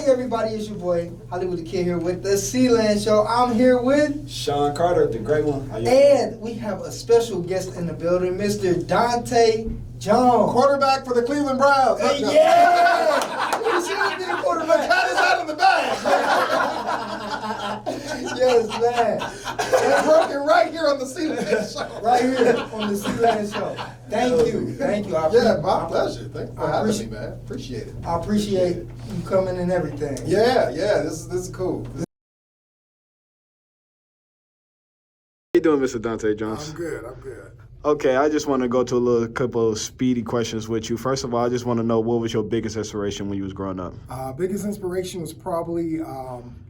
everybody, it's your boy Hollywood the Kid here with the Sealand Show. I'm here with Shawn Carter, the great one. And we have a special guest in the building, Mr. Dontae Jones. Quarterback for the Cleveland Browns. Yeah! You see him being quarterback. The cat is out of the bag. Yes, man. And broken right here on the Sealand Show. Right here on the Sealand Show. Thank you. Thank you. Yeah, my pleasure. Thank you for having me, man. Appreciate it. I appreciate you coming and everything. Yeah, this is cool. How you doing, Mr. Dontae Jones? I'm good. Okay, I just want to go to a couple of speedy questions with you. First of all, I just want to know, what was your biggest inspiration when you was growing up? Biggest inspiration was probably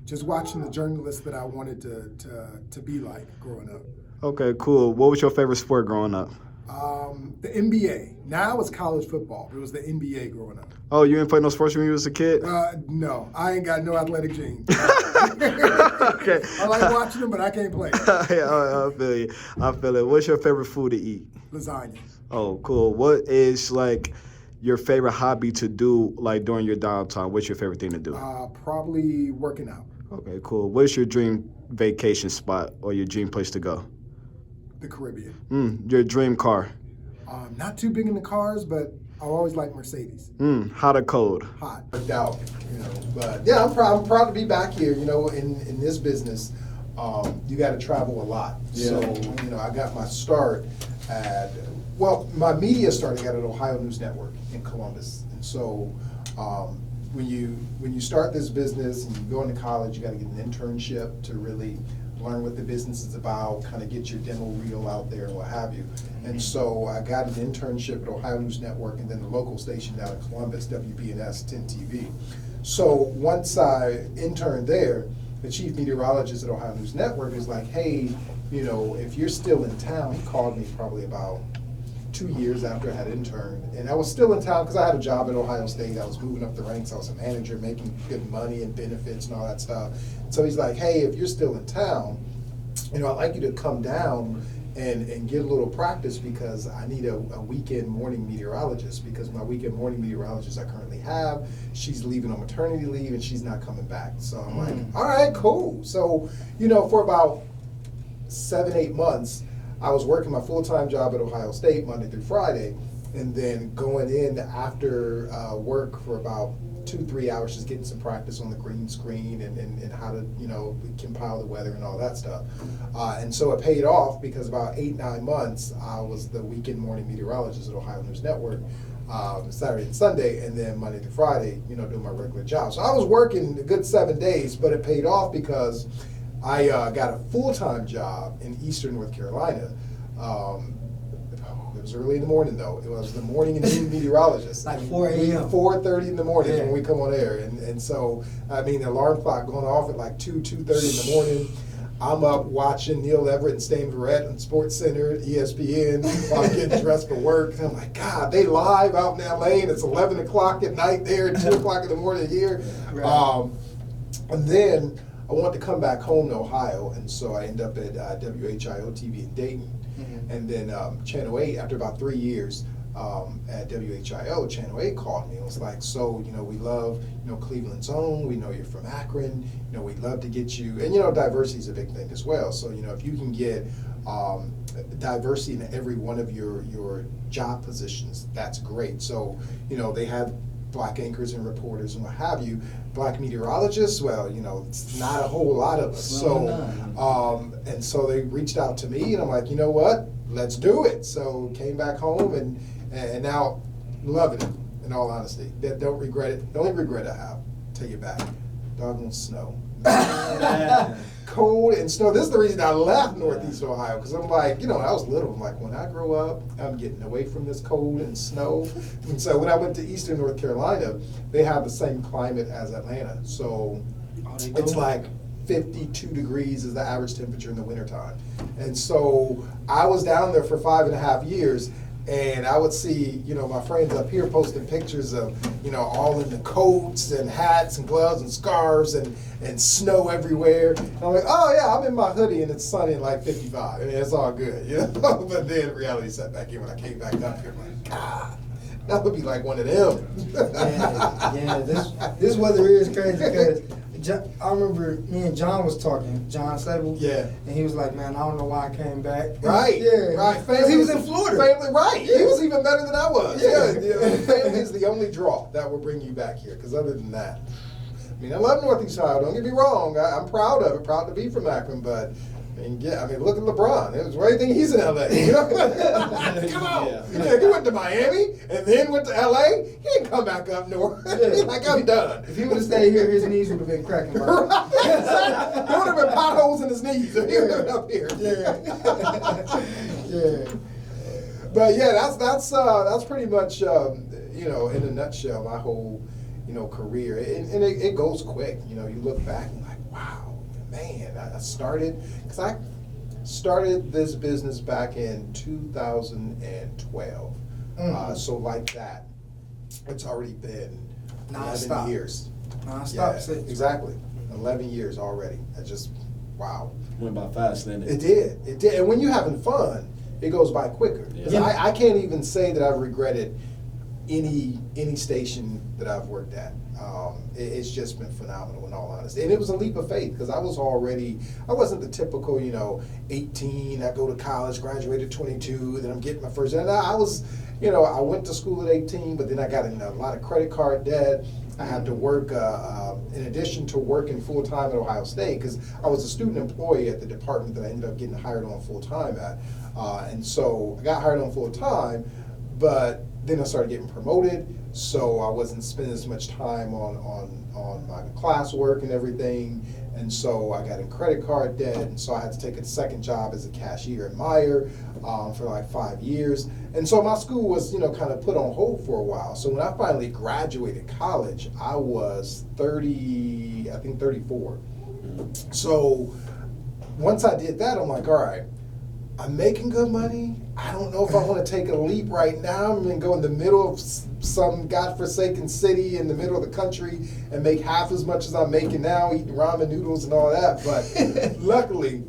just watching the journalist that I wanted to be like growing up. Okay, cool. What was your favorite sport growing up? The NBA. Now it's college football. It was the NBA growing up. Oh, you didn't play no sports when you was a kid? No, I ain't got no athletic genes. Okay. I like watching them, but I can't play. Yeah, I feel it. What's your favorite food to eat? Lasagna. Oh, cool. What is like your favorite hobby to do like during your downtime? What's your favorite thing to do? Probably working out. Okay, cool. What's your dream vacation spot or your dream place to go? The Caribbean. Your dream car? Not too big into cars, but I always like Mercedes. Hot or cold? Hot. No doubt, But yeah, I'm proud to be back here. In this business, you got to travel a lot. Yeah. So I got my start at my media started at Ohio News Network in Columbus, and so when you start this business and you go into college, you got to get an internship to really learn what the business is about, kind of get your demo reel out there and what have you. And so I got an internship at Ohio News Network and then the local station down in Columbus, WPNS 10 TV. So once I interned there, the chief meteorologist at Ohio News Network is like, hey, if you're still in town, he called me probably about 2 years after I had interned, and I was still in town because I had a job at Ohio State. I was moving up the ranks. I was a manager, making good money and benefits and all that stuff. So he's like, hey, if you're still in town, I'd like you to come down and get a little practice because I need a weekend morning meteorologist because my weekend morning meteorologist I currently have, she's leaving on maternity leave and she's not coming back. So I'm like, all right, cool. So, for about 7-8 months, I was working my full-time job at Ohio State Monday through Friday, and then going in after work for about 2-3 hours, just getting some practice on the green screen and how to compile the weather and all that stuff. And so it paid off because about 8-9 months I was the weekend morning meteorologist at Ohio News Network, Saturday and Sunday, and then Monday through Friday, doing my regular job. So I was working a good 7 days, but it paid off because I got a full-time job in Eastern North Carolina. It was early in the morning, though. It was the morning and noon meteorologist. Like 4 a.m. 4:30 in the morning is Yeah. when we come on air. And so, the alarm clock going off at like 2:30 in the morning. I'm up watching Neil Everett and Stan Verrett on Sports Center, ESPN, while I'm getting dressed for work. And I'm like, God, they live out in LA, and it's 11 o'clock at night there, and 2 o'clock in the morning here. Right. And then I wanted to come back home to Ohio, and so I ended up at WHIO TV in Dayton. And then Channel 8, after about 3 years at WHIO, Channel 8 called me and was like, so, we love, Cleveland's own, we know you're from Akron, we'd love to get you, and, diversity is a big thing as well. So, if you can get diversity in every one of your job positions, that's great. So, they have Black anchors and reporters and what have you. Black meteorologists, well, it's not a whole lot of us. So, and so they reached out to me, and I'm like, you know what? Let's do it. So came back home, and now loving it. In all honesty, don't regret it. The only regret I have, take it back, doggone snow. Cold and snow. This is the reason I left Northeast Ohio, because I'm like, I was little. I'm like, when I grow up, I'm getting away from this cold and snow. And so when I went to Eastern North Carolina, they have the same climate as Atlanta. So it's like 52 degrees is the average temperature in the wintertime. And so I was down there for 5.5 years. And I would see, my friends up here posting pictures of, all in the coats and hats and gloves and scarves and snow everywhere. And I'm like, oh yeah, I'm in my hoodie and it's sunny and like 55. I mean, it's all good, But then reality set back in when I came back up here. I'm like, God, That would be like one of them. Yeah, this weather is crazy because I remember me and John was talking, John Sable. Yeah. And he was like, man, I don't know why I came back. Right. Yeah. Right. Because he was in Florida. Family, right. Yeah. He was even better than I was. Yeah. Family is the only draw that will bring you back here. Because other than that, I mean, I love Northeast Ohio. Don't get me wrong. I'm proud of it. Proud to be from Akron. But I mean, look at LeBron. It was why you think he's in LA. You know? Come on. Yeah, he went to Miami and then went to LA. He didn't come back up north. Yeah. Like, I'm done. If he would have stayed here, his knees would have been cracking. Right? There would have been potholes in his knees if he would have been up here. Yeah. Yeah. But yeah, that's pretty much in a nutshell my whole career, and it goes quick. You look back and like, wow, man, I started this business back in 2012. So like that, it's already been 11 Non-stop. years. Non-stop. Yeah, Six. exactly. 11 years already. I just, wow. Went by fast, didn't It did. And when you're having fun, it goes by quicker. 'Cause Yeah. I can't even say that I've regretted any station that I've worked at. It's just been phenomenal in all honesty. And it was a leap of faith because I wasn't the typical, 18, I go to college, graduated 22, then I'm getting my first, and I was, I went to school at 18, but then I got in a lot of credit card debt. I had to work, in addition to working full-time at Ohio State, because I was a student employee at the department that I ended up getting hired on full-time at. And so I got hired on full-time, but then I started getting promoted, so I wasn't spending as much time on my classwork and everything. And so I got in credit card debt, and so I had to take a second job as a cashier at Meijer for like 5 years. And so my school was, kind of put on hold for a while. So when I finally graduated college, I was 34. So once I did that, I'm like, all right, I'm making good money. I don't know if I want to take a leap right now and go in the middle of some godforsaken city in the middle of the country and make half as much as I'm making now, eating ramen noodles and all that. But luckily,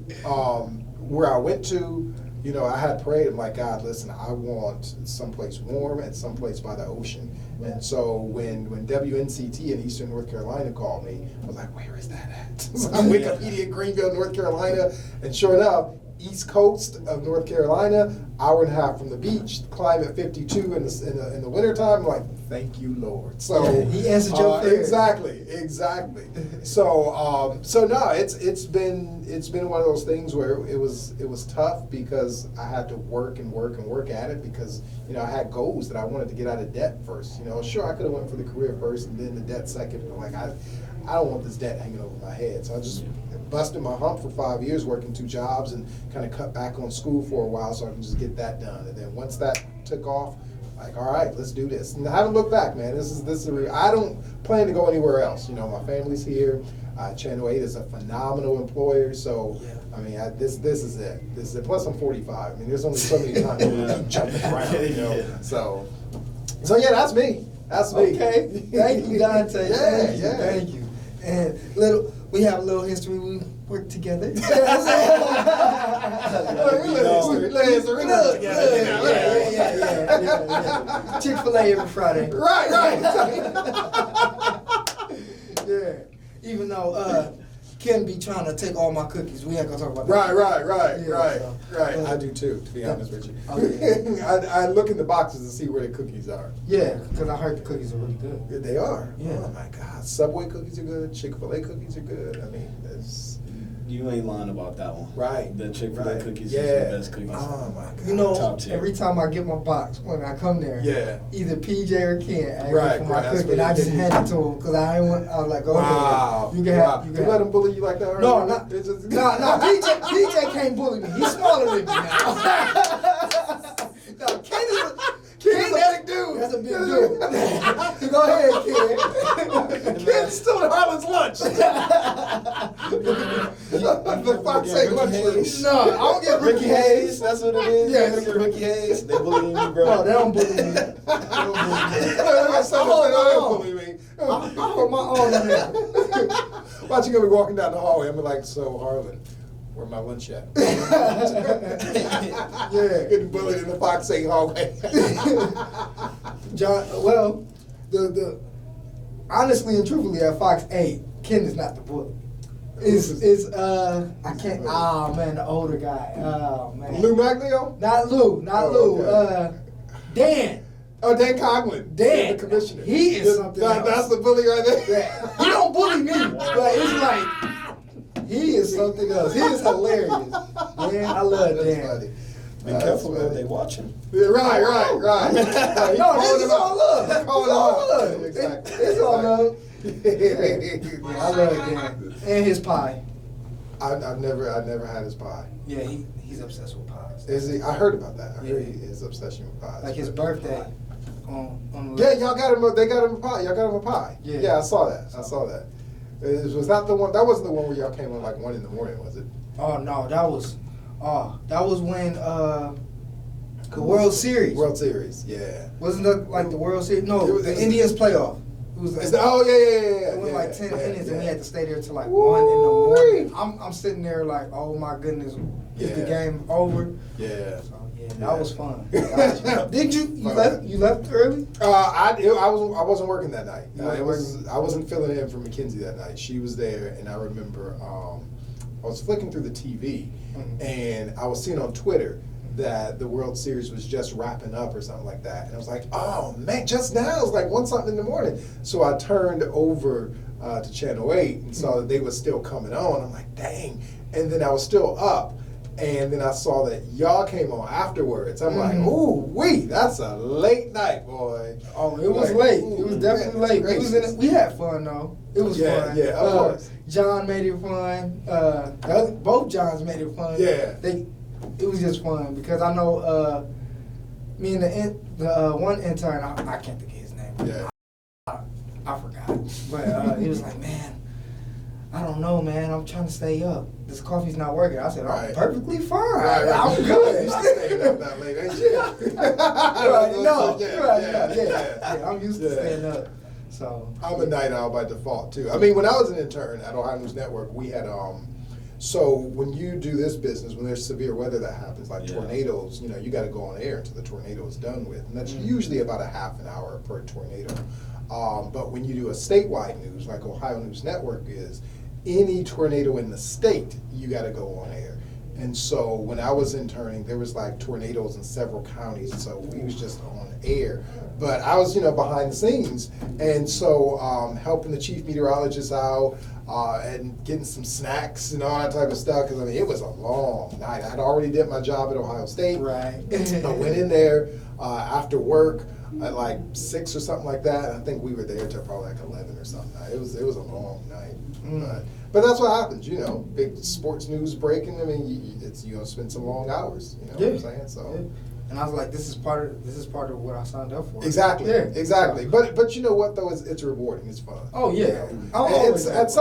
where I went to, I had prayed. I'm like, God, listen, I want someplace warm and someplace by the ocean. And so when WNCT in Eastern North Carolina called me, I was like, where is that at? So I Wikipedia Greenville, North Carolina, and sure enough, East Coast of North Carolina, hour and a half from the beach, climate 52 in the wintertime. I'm like, thank you, Lord. So Yeah, he answered your prayer. Exactly. So no, it's been one of those things where it was tough because I had to work at it because I had goals that I wanted to get out of debt first. Sure, I could have went for the career first and then the debt second. But like I don't want this debt hanging over my head, so I just busted my hump for 5 years working 2 jobs and kind of cut back on school for a while so I can just get that done. And then once that took off, like, all right, let's do this. And I haven't looked back, man. This is I don't plan to go anywhere else. My family's here. Channel 8 is a phenomenal employer, so I mean, this is it. This is it. Plus, I'm 45. I mean, there's only so many times you keep jumping around, So yeah, that's me. That's me. Okay. Thank you, Dontae. Thank you. And we have a little history. We work together. Little history. Yeah. Chick-fil-A every Friday. Right. Yeah. Even though Ken be trying to take all my cookies. We ain't gonna talk about that. Right. I do too, to be honest with you. Okay. I look in the boxes to see where the cookies are. Yeah, because I heard the cookies are really good. They are. Yeah. Oh my God. Subway cookies are good. Chick-fil-A cookies are good. I mean, it's You ain't lying about that one. right. The Chick-fil-A cookies Yeah. is the best cookies. Oh my God. Top tier. Every time I get my box, when I come there, either PJ or Ken ask me Right, for my right, that's cookie, and what I it just is. hand it to him because I was like, go Wow. ahead. You can have. You let them bully you like that? No, already? not. It's just- No, PJ can't bully me. He's smaller than me now. No, Ken is a big dude. That's a big dude. Go ahead, Ken. Ken's still at Harlan's lunch. The Fox ate lunch. No, I don't get Ricky Hayes, that's what it is. Yeah. Ricky Hayes. They bullying you, bro. No, they don't bully me. I put my own in there. Watch you gonna be walking down the hallway. I'm be like, so Harlan, where my lunch at? Yeah. Getting bullied in the Fox 8 hallway. John. Well, the honestly and truthfully at Fox 8, Ken is not the bully. It's I can't. Oh man, the older guy. Oh man. Lou Maglio? Not Lou. Not Lou. Okay. Dan. Oh, Dan Coughlin. Dan. The commissioner. He is something else. That's the bully right there. Yeah. He don't bully me, but it's like he is something else. He is hilarious. Man, I love That's Dan. funny. Be careful what they watching. Yeah, right. No, this is all love. It's all love. Exactly. It's all love. Yeah, I love Dan. And his pie. I've never had his pie. Yeah, he's obsessed with pies. Is he? I heard about that. I heard Yeah. his obsession with pies. Like his birthday on Yeah, y'all got him. They got him a pie. Y'all got him a pie. Yeah. Yeah, I saw that. Was that the one? That wasn't the one where y'all came on like 1 in the morning, was it? Oh no, that was when the World Series. World Series. Yeah. Wasn't that like the World Series? No, It was- the Indians playoff. It was like, Oh yeah. it was like 10 innings, and we had to stay there till like Woo-wee. 1 in the morning. I'm sitting there like, oh my goodness, is the Yeah. game over? Yeah. So yeah, Yeah. that was fun. Did you left early? I wasn't working that night. You wasn't I wasn't filling in for Mackenzie that night. She was there, and I remember I was flicking through the TV, and I was seeing on Twitter that the World Series was just wrapping up or something like that, and I was like, oh man, just now it's like 1 something in the morning. So I turned over to Channel 8 and saw that they were still coming on. I'm like, dang, and then I was still up. And then I saw that y'all came on afterwards. I'm like, ooh, that's a late night, boy. Oh, it was Like, late. ooh, It was definitely late. We had fun though. It was fun. Yeah, of course. John made it fun. Both Johns made it fun. Yeah. It was just fun because I know me and the one intern. I can't think of his name. Yeah. I forgot. But he was like, man, I don't know, man. I'm trying to stay up. This coffee's not working. I said, I'm Right. perfectly fine. Right. I'm good. You staying up that late, ain't you? Yeah, I'm used to staying up. So I'm a night owl by default too. I mean, when I was an intern at Ohio News Network, we had so when you do this business, when there's severe weather that happens, like tornadoes, you got to go on air until the tornado is done with, and that's usually about a half an hour per tornado. But when you do a statewide news, like Ohio News Network is, any tornado in the state, you got to go on air. And so when I was interning, there was like tornadoes in several counties, so we was just on air. But I was, behind the scenes, and so helping the chief meteorologist out and getting some snacks and all that type of stuff, because it was a long night. I had already did my job at Ohio State. right. I went in there after work at like 6 or something like that. I think we were there till probably like 11 or something. It was a long night. But that's what happens, big sports news breaking. I mean, you're gonna spend some long hours. You know what I'm saying? So. Yeah. And I was like, this is part of what I signed up for. Exactly. Yeah. Exactly. But you know what though? It's rewarding. It's fun. Oh yeah. You know? I'll And always it's have at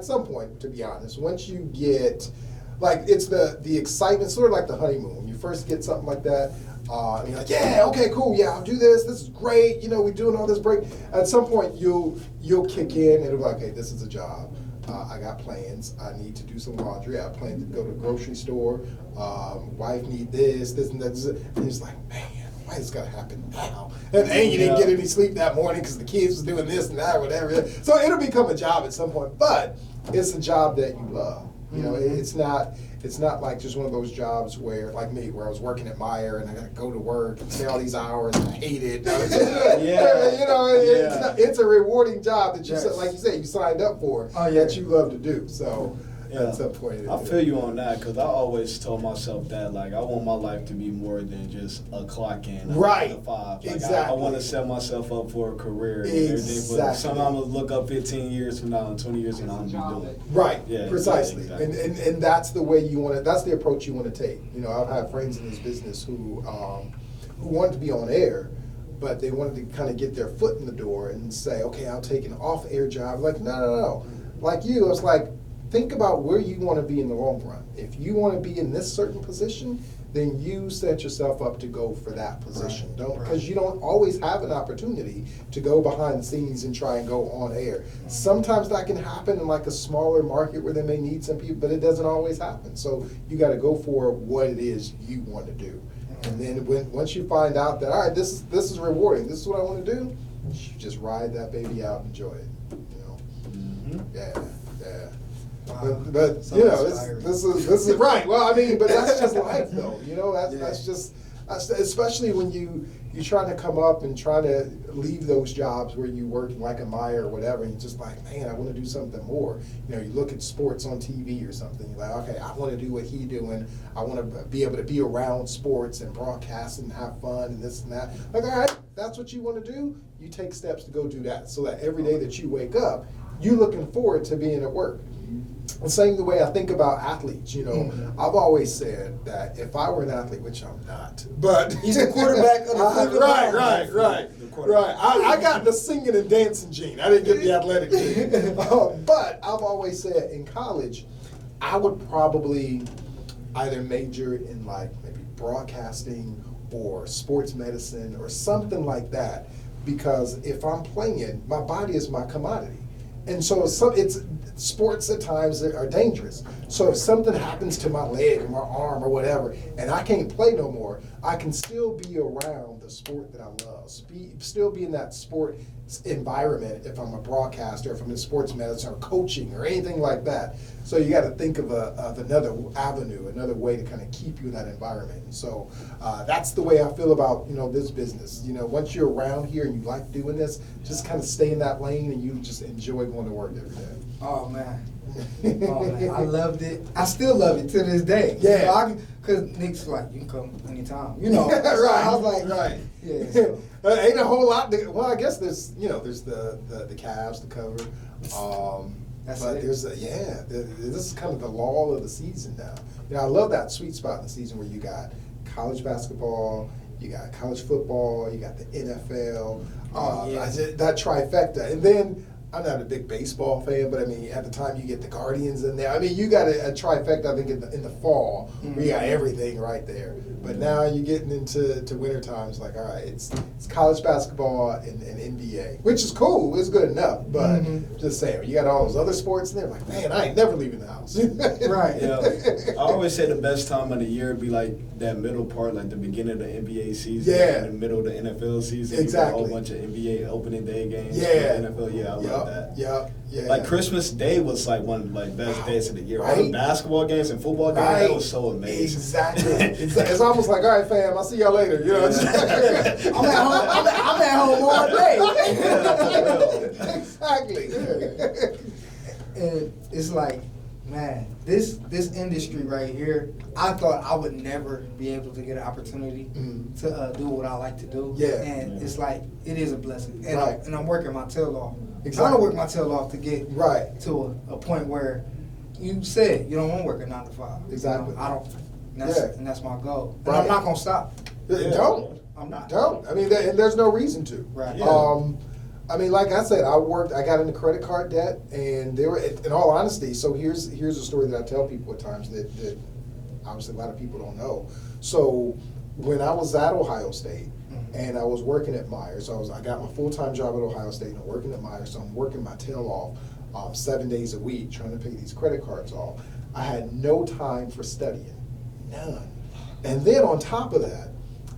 some point, to be honest, once you get, like, it's the excitement, sort of like the honeymoon. When you first get something like that, and you're like, yeah, okay, cool, yeah, I'll do this. This is great. We're doing all this break. At some point, you'll kick in and it'll be like, okay, this is a job. I got plans. I need to do some laundry. I plan to go to the grocery store. Wife need this, and that. And it's like, man, why is this gotta happen now? And you didn't get any sleep that morning because the kids was doing this and that, whatever. So it'll become a job at some point, but it's a job that you love. It's not like just one of those jobs where, like me, where I was working at Meyer and I got to go to work and stay all these hours and I hate it. It's a rewarding job that you, like you said, you signed up for, that you love to do. So at some point, I feel you on that because I always told myself that, like, I want my life to be more than just a clock in, a 9 to 5. Like, Exactly. I want to set myself up for a career and Exactly. everything. But somehow I'm gonna look up 15 years from now and 20 years from now I'm gonna be doing it. Right, Yeah, precisely. exactly. And that's the way you want to, that's the approach you want to take. I've had friends in this business who wanted to be on air, but they wanted to kind of get their foot in the door and say, okay, I'll take an off-air job. Like, no. Like you, it's like, think about where you want to be in the long run. If you want to be in this certain position, then you set yourself up to go for that position. Because you don't always have an opportunity to go behind the scenes and try and go on air. Sometimes that can happen in like a smaller market where they may need some people, but it doesn't always happen. So you got to go for what it is you want to do. And then once you find out that, all right, this is rewarding, this is what I want to do, you just ride that baby out and enjoy it. Yeah. But So you know, inspiring. this is right. Well, I mean, but that's just life, though. You know, that's just especially when you're trying to come up and try to leave those jobs where you work like a Meyer or whatever, and you're just like, man, I want to do something more. You know, you look at sports on TV or something, you're like, okay, I want to do what he's doing. I want to be able to be around sports and broadcast and have fun and this and that. Like, all right, that's what you want to do. You take steps to go do that, so that every day that you wake up, you're looking forward to being at work. The same the way I think about athletes, you know, I've always said that if I were an athlete, which I'm not, but He's the quarterback of the right. I got the singing and dancing gene. I didn't get the athletic gene. But I've always said in college, I would probably either major in like maybe broadcasting or sports medicine or something like that, because if I'm playing, my body is my commodity. And so it's sports at times are dangerous. So if something happens to my leg or my arm or whatever, and I can't play no more, I can still be around the sport that I love. Still be in that sport environment if I'm a broadcaster, if I'm in sports medicine or coaching or anything like that. So you got to think of another avenue, another way to kind of keep you in that environment. And so that's the way I feel about, you know, this business. You know, once you're around here and you like doing this, just kind of stay in that lane and you just enjoy going to work every day. Oh man. I loved it. I still love it to this day. Yeah. Because Nick's like, you can come anytime. You know. Right. So I was like, right. Yeah. So. Ain't a whole lot. Well, I guess there's the Cavs to cover. That's but it. there's this is kind of the lull of the season now. You know, I love that sweet spot in the season where you got college basketball, you got college football, you got the NFL. That trifecta, and then. I'm not a big baseball fan, but I mean, at the time you get the Guardians in there. I mean, you got a trifecta, I think, in the fall, where you got everything right there. But now you're getting into winter times, like, all right, it's college basketball and NBA, which is cool, it's good enough. But just saying, you got all those other sports in there, like, man, I ain't never leaving the house. Right. Yeah. I always say the best time of the year would be like that middle part, like the beginning of the NBA season, and the middle of the NFL season. Exactly. You got a whole bunch of NBA opening day games. Yeah. NFL, I love that. Yeah. Like Christmas Day was like one of the best days of the year. Right. All the basketball games and football games, that was so amazing. Exactly. It's almost like, all right, fam, I'll see y'all later. You know, I'm at home all day. Exactly. And it's like, man, this industry right here, I thought I would never be able to get an opportunity to do what I like to do. Yeah. And it's like, it is a blessing. And, Right. I'm working my tail off. Exactly. I'm going to work my tail off to get Right. to a point where you said you don't want to work a 9 to 5. Exactly. You know, I don't. And that's my goal. And Right. I'm not going to stop. Don't. I'm not. Don't. I mean, and there's no reason to. Right. Yeah. I mean, like I said, I got into credit card debt, and there were, in all honesty, so here's a story that I tell people at times that obviously a lot of people don't know. So when I was at Ohio State, and I was working at Myers, so I got my full-time job at Ohio State, and I'm working at Myers, so I'm working my tail off 7 days a week trying to pay these credit cards off. I had no time for studying, none. And then on top of that,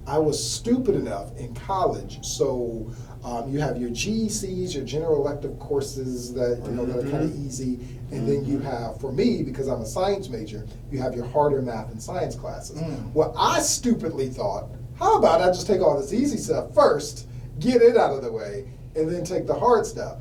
I was stupid enough in college, so you have your GECs, your general elective courses that that are kind of easy, and then you have, for me, because I'm a science major, you have your harder math and science classes. Well, I stupidly thought, how about I just take all this easy stuff first, get it out of the way, and then take the hard stuff?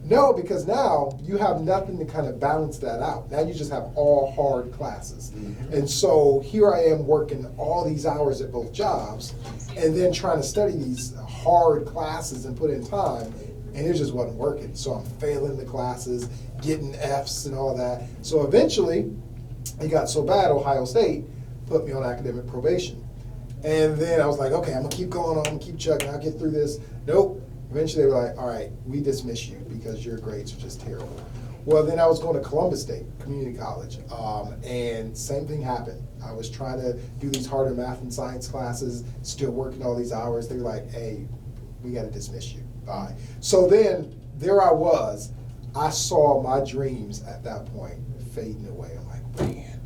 No, because now you have nothing to kind of balance that out. Now you just have all hard classes. And so here I am working all these hours at both jobs and then trying to study these hard classes and put in time, and it just wasn't working. So I'm failing the classes, getting Fs and all that. So eventually, it got so bad, Ohio State put me on academic probation. And then I was like, okay, I'm gonna keep going on, I'm gonna keep chugging, I'll get through this. Nope. Eventually they were like, all right, we dismiss you because your grades are just terrible. Well, then I was going to Columbus State Community College, and same thing happened. I was trying to do these harder math and science classes, still working all these hours. They were like, hey, we got to dismiss you. Bye. So then there I was. I saw my dreams at that point fading away. I'm like, man,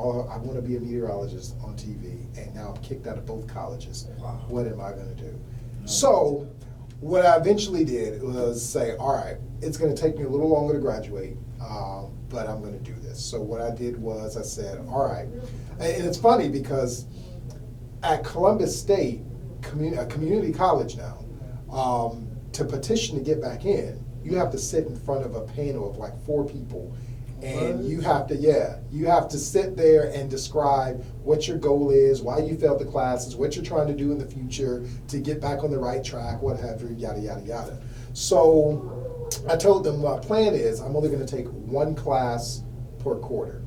I want to be a meteorologist on TV, and now I'm kicked out of both colleges. Wow. What am I going to do? So what I eventually did was say, all right, it's going to take me a little longer to graduate, but I'm going to do this. So what I did was I said, all right, and it's funny because at Columbus State, a community college now, to petition to get back in, you have to sit in front of a panel of like 4 people, and you have to sit there and describe what your goal is, why you failed the classes, what you're trying to do in the future to get back on the right track, what have you, yada, yada, yada. So I told them my plan is I'm only going to take 1 class per quarter.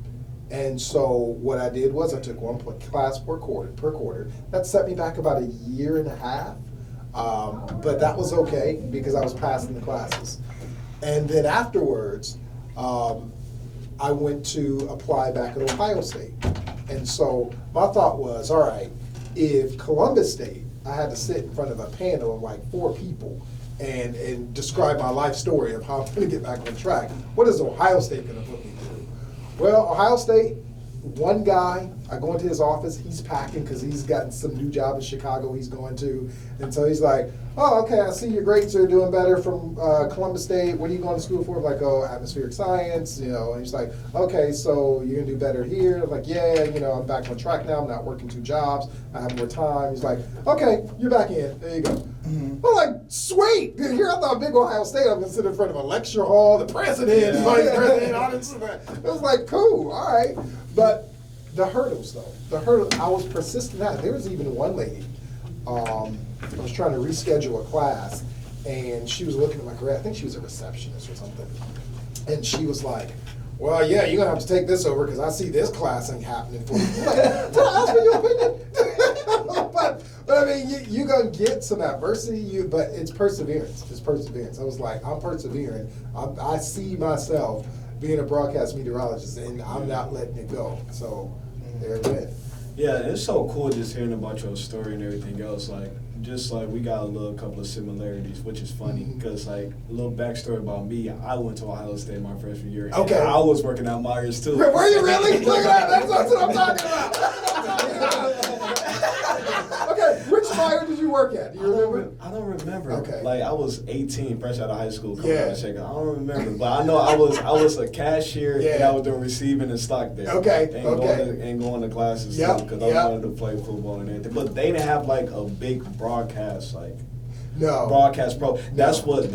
And so what I did was I took 1 class per quarter. That set me back about a year and a half. But that was okay because I was passing the classes. And then afterwards, I went to apply back at Ohio State. And so my thought was, all right, if Columbus State, I had to sit in front of a panel of like 4 people and describe my life story of how I'm going to get back on track, what is Ohio State going to put me through? Well, Ohio State, one guy, I go into his office, he's packing because he's gotten some new job in Chicago he's going to. And so he's like, oh, okay, I see your grades are doing better from Columbus State. What are you going to school for? I'm like, oh, atmospheric science, you know. And he's like, okay, so you're going to do better here? I'm like, yeah, you know, I'm back on track now. I'm not working 2 jobs. I have more time. He's like, okay, you're back in. There you go. Mm-hmm. I'm like, sweet. Here I thought big Ohio State, I'm going to sit in front of a lecture hall, the president, vice president, all this. It was like, cool, all right. But the hurdles, though, I was persistent at. There was even one lady, I was trying to reschedule a class, and she was looking at my career. I think she was a receptionist or something. And she was like, well, yeah, you're going to have to take this over because I see this class ain't happening for you. I'm like, did I ask for your opinion? but I mean, you're going to get some adversity, but it's perseverance. It's perseverance. I was like, I'm persevering. I see myself being a broadcast meteorologist, and I'm not letting it go. So there it is. Yeah, it's so cool just hearing about your story and everything else. Like, just like we got a couple of similarities, which is funny because like a little backstory about me. I went to Ohio State my freshman year. Okay. And I was working at Myers too. Were you really? Look at that. That's what I'm talking about. Okay, which Myers did you work at? Do you remember? I don't remember. Okay. Like I was 18, fresh out of high school. Coming Yeah. out of Chicago. I don't remember, but I know I was a cashier and I was doing receiving and stock there. Okay. And going to classes too because I wanted to play football and everything. But they didn't have like a big broadcast broadcast pro. That's what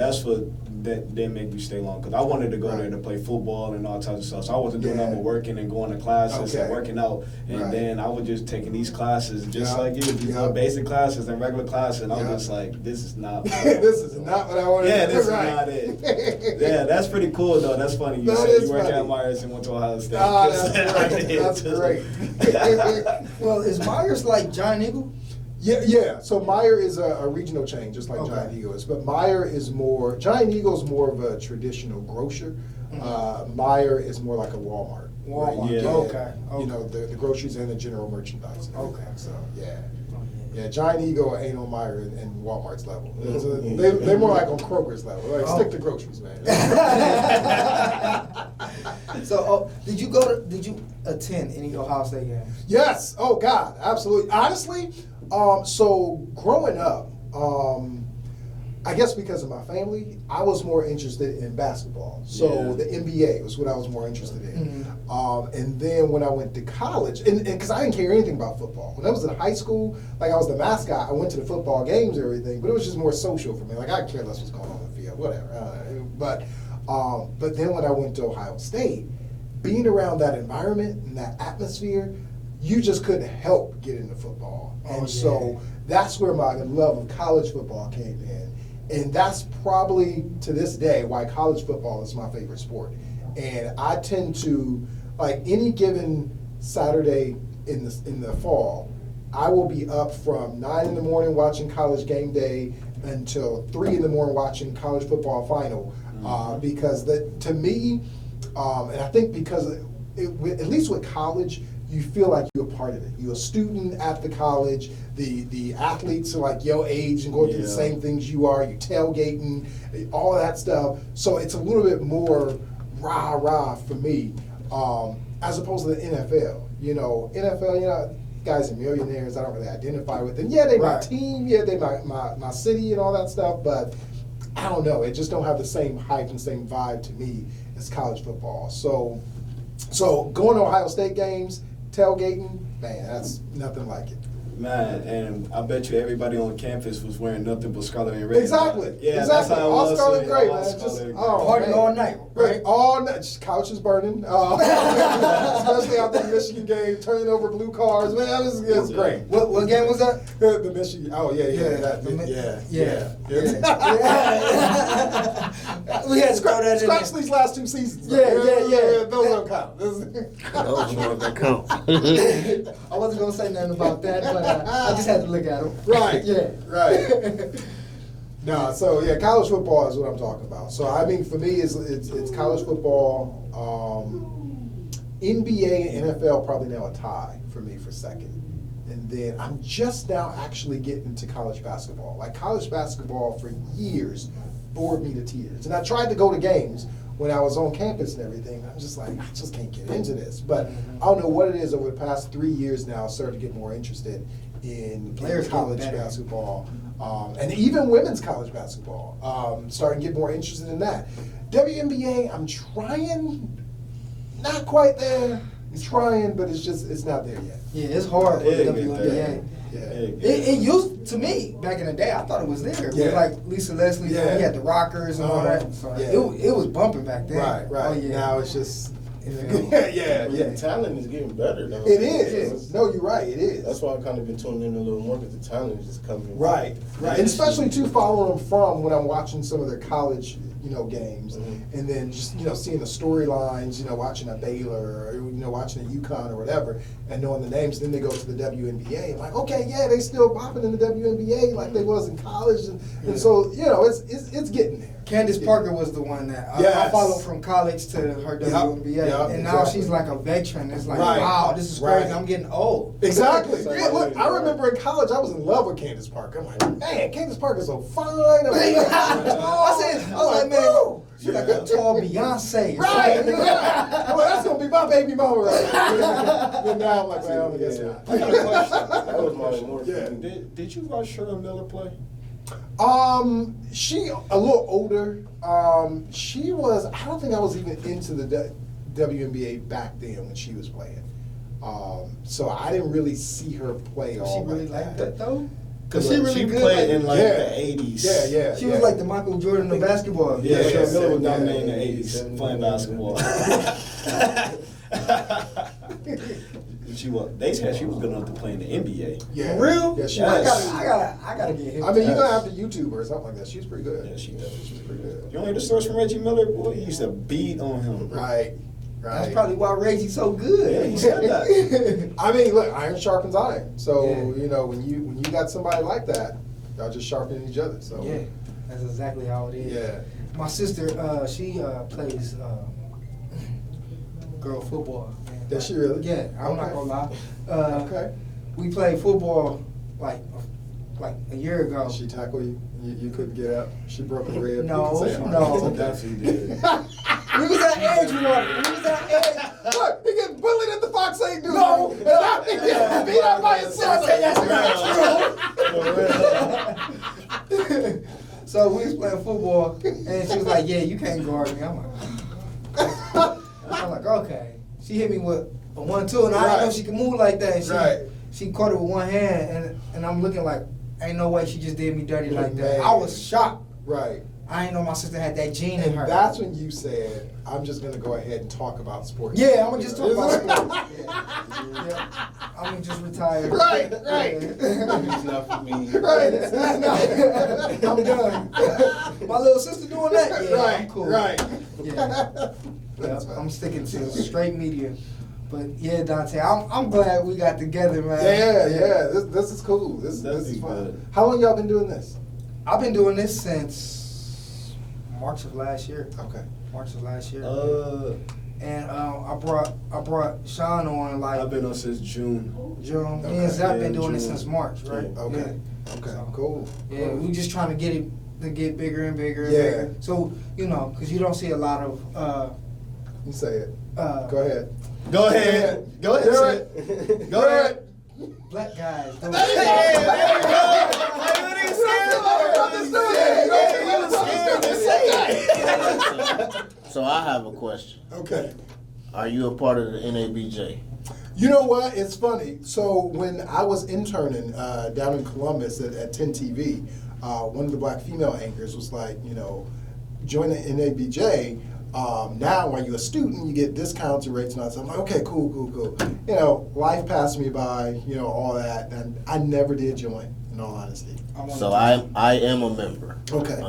that didn't make me stay long because I wanted to go there to play football and all types of stuff. So I wasn't doing nothing but working and going to classes and working out. And then I was just taking these classes just like you, these little basic classes and regular classes. And I was just like, this is not what this is not what I want to do. Yeah, this is not it. Yeah, that's pretty cool though. That's funny. You said you worked at Myers and went to Ohio State. That's great. Well, is Myers like Giant Eagle? Yeah. So Meijer is a regional chain, just like Giant Eagle is. But Giant Eagle is more of a traditional grocer. Meijer is more like a Walmart. Yeah. Okay. You know, the groceries and the general merchandise. Okay. So, yeah, Giant Eagle ain't on Meijer and Walmart's level. They're more like on Kroger's level. Like, stick to groceries, man. So, did you attend any Ohio State games? Yes. Oh, God, absolutely. Honestly, so growing up, I guess because of my family, I was more interested in basketball. So the NBA was what I was more interested in. And then when I went to college, and because I didn't care anything about football. When I was in high school, like I was the mascot, I went to the football games and everything, but it was just more social for me. Like I care less what's going on in the field, whatever. But then when I went to Ohio State, being around that environment and that atmosphere, you just couldn't help get into football. So that's where my love of college football came in. And that's probably, to this day, why college football is my favorite sport. And I tend to, like any given Saturday in the fall, I will be up from 9 in the morning watching College Game Day until 3 in the morning watching college football final. Because to me, and I think because, at least with college, you feel like you're a part of it. You're a student at the college. The athletes are like your age and going through the same things you are. You're tailgating, all of that stuff. So it's a little bit more rah-rah for me, as opposed to the NFL. You know, NFL, you know, guys are millionaires. I don't really identify with them. Yeah, they my team. Yeah, they my city and all that stuff. But I don't know. It just don't have the same hype and same vibe to me as college football. So going to Ohio State games, tailgating, man, that's nothing like it. Man, and I bet you everybody on campus was wearing nothing but scarlet and red. Exactly. Yeah, exactly. that's how it all was. scarlet and gray, All man. scarlet Just and gray. Partying all night, right? All night. Just couches burning. Especially after the Michigan game, turning over blue cars. Man, it was great. What game was that? The Michigan. Oh yeah. We had to throw that in Scratch there. these last 2 seasons. Yeah. Those don't count. Those ones that count. I wasn't gonna say nothing about that, but I just had to look at them. Right. Yeah. Right. No, so yeah, college football is what I'm talking about. So I mean, for me, it's college football. NBA and NFL probably now a tie for me for second, and then I'm just now actually getting to college basketball. Like college basketball for years bored me to tears, and I tried to go to games when I was on campus and everything. I'm just like, I just can't get into this. But I don't know what it is. Over the past 3 years now, I started to get more interested in college basketball. And even women's college basketball, starting to get more interested in that. WNBA, I'm trying, not quite there. I'm trying, but it's not there yet. Yeah, it's hard with Yeah, WNBA. Yeah. It used to me back in the day. I thought it was there. Yeah. With like Lisa Leslie, Yeah. we had the Rockers and all that. So Yeah. it was bumping back then. Right. Oh, yeah. Now it's just, Yeah. The talent is getting better though. It is. No, you're right. It is. That's why I've kind of been tuning in a little more because the talent is just coming. Right. And especially too following them from when I'm watching some of their college, games, and then just seeing the storylines, watching a Baylor or watching a UConn or whatever, and knowing the names. Then they go to the WNBA. Like, okay, yeah, they still popping in the WNBA like they was in college, and so it's getting there. Candace Parker was the one that I followed from college to her WNBA, and now she's like a veteran. It's like, wow, this is crazy. I'm getting old. Exactly. Look, I remember in college, I was in love with Candace Parker. I'm like, man, Candace Parker's so fine. I was like, man, she's like a tall Beyonce. Right. Well, that's gonna be my baby mama, right? But now I'm like, well, I guess not. I got a question. That was my more. Yeah. Did you watch Shawn Miller play? She a little older. She was. I don't think I was even into the WNBA back then when she was playing. So I didn't really see her play all She really like like that though. Because she really good. played in like Yeah. the 80s. Yeah. She was like the Michael Jordan of basketball. Yeah, Yeah, Shawn Miller was yeah, dominating yeah, the 80s playing basketball. They said she was good enough to play in the NBA. Yeah. For real? Yeah, she Yes. was. I gotta get him. I mean, you're gonna have to YouTube her or something like that. She's pretty good. Yeah, she does. She's pretty good. You don't hear the stories from Reggie Miller? Boy, he used to beat on him. Right. That's probably why Reggie's so good. Yeah, he said that. I mean, look, iron sharpens iron. So Yeah. when you got somebody like that, y'all just sharpening each other. So Yeah, that's exactly how it is. Yeah. My sister, she plays girl football. Man. Does she really? Yeah, I'm not Okay. gonna lie. Okay. We played football like a year ago. Did she tackle you? You couldn't get up. She broke a rib. No, You can say it. no. Definitely did. We was at Edge, we was at Edge. Look, he gets bullied at the Fox 8 dude. No. He gets beat up by himself. That's not true. So we was playing football, and she was like, "Yeah, you can't guard me." I'm like, "Okay." She hit me with a 1-2, and I didn't know she could move like that. And she caught it with one hand, and I'm looking like, ain't no way she just did me dirty like that. Man. I was shocked. Right. I didn't know my sister had that gene in And her. that's when you said, I'm just going to go ahead and talk about sports. Yeah, I'm gonna just talk about sports. Yeah. I'm gonna just retire. Right. It's not for me. Right. I'm done. My little sister doing that? Yeah, I'm cool. Right. Yeah. That's fine. I'm sticking to straight media. But yeah, Dontae, I'm glad we got together, man. Yeah. This is cool. This is fun. good. How long y'all been doing this? I've been doing this since March of last year. Okay. March of last year. And I brought Shawn on like I've been on since June. June. Okay. Me and Zap been Yeah, doing it June. since March, right? Okay. Yeah. Okay. So, Cool. Yeah, we just trying to get it to get bigger and bigger and Yeah. bigger. So because you don't see a lot of You say it. uh, Go ahead. Go ahead. Go ahead. Do Say it. Go ahead. Black guys. Hey, there you go. Hey, what are you saying? So I have a question. Okay. Are you a part of the NABJ? You know what? It's funny. So when I was interning down in Columbus at 10 TV, one of the black female anchors was like, join the NABJ. Now, when you're a student, you get discounts and rates and all that. So I'm like, okay, cool. Life passed me by, all that, and I never did join, in all honesty. So I am a member. Okay.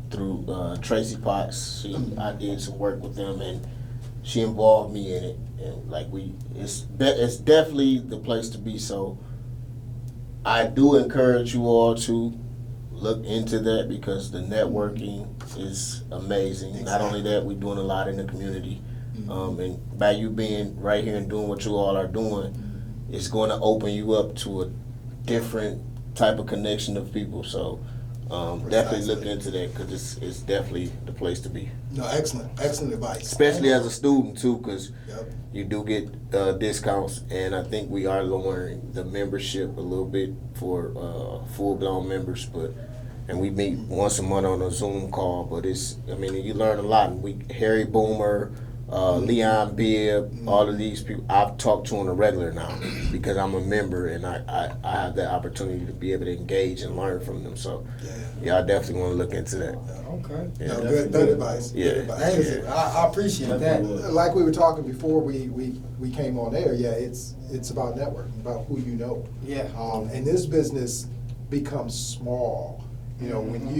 Through Tracy Potts, I did some work with them, and she involved me in it, and it's definitely the place to be. So I do encourage you all to look into that because the networking is amazing. Exactly. Not only that, we're doing a lot in the community, and by you being right here and doing what you all are doing, it's going to open you up to a different type of connection of people. So definitely look into that because it's definitely the place to be. No, excellent advice. Especially as a student too, because Yep. you do get discounts, and I think we are lowering the membership a little bit for full-blown members, and we meet once a month on a Zoom call. But you learn a lot. Harry Boomer, Leon Bibb, all of these people I've talked to on a regular now because I'm a member, and I have that opportunity to be able to engage and learn from them. So y'all definitely want to look into that. Okay. Yeah. No, good advice. Yeah. Good advice. Thank you. I appreciate that. Like we were talking before we came on air, it's about networking, about who you know. Yeah. And this business becomes small. When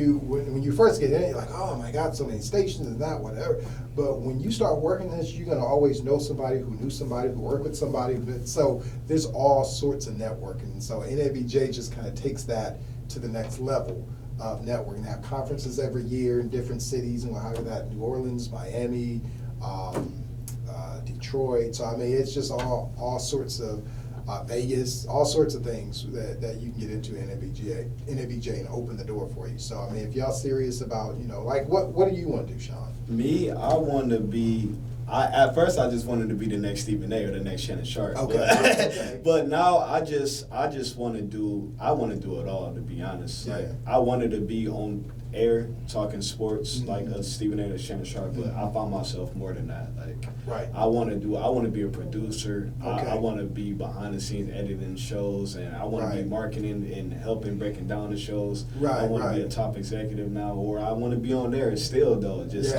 you first get in it, you're like, oh my God, so many stations and that, whatever. But when you start working this, you're gonna always know somebody who knew somebody who worked with somebody. So there's all sorts of networking. So NABJ just kind of takes that to the next level of networking. They have conferences every year in different cities, and we'll have that New Orleans, Miami, Detroit. So it's just all sorts of Vegas, all sorts of things that you can get into NABJ and open the door for you. So if y'all serious about what do you want to do, Shawn? Me, I want to be. At first I just wanted to be the next Stephen A. or the next Shannon Sharp. Okay. But now I just want to do. I want to do it all. To be honest, Yeah. I wanted to be on air talking sports like a Stephen A. or Shannon Sharp. But I found myself more than that. Right. I want to be a producer. Okay. I want to be behind the scenes editing shows, and I want to be marketing and helping breaking down the shows. Right, I want to be right. a top executive now, or I want to be on there still though. Just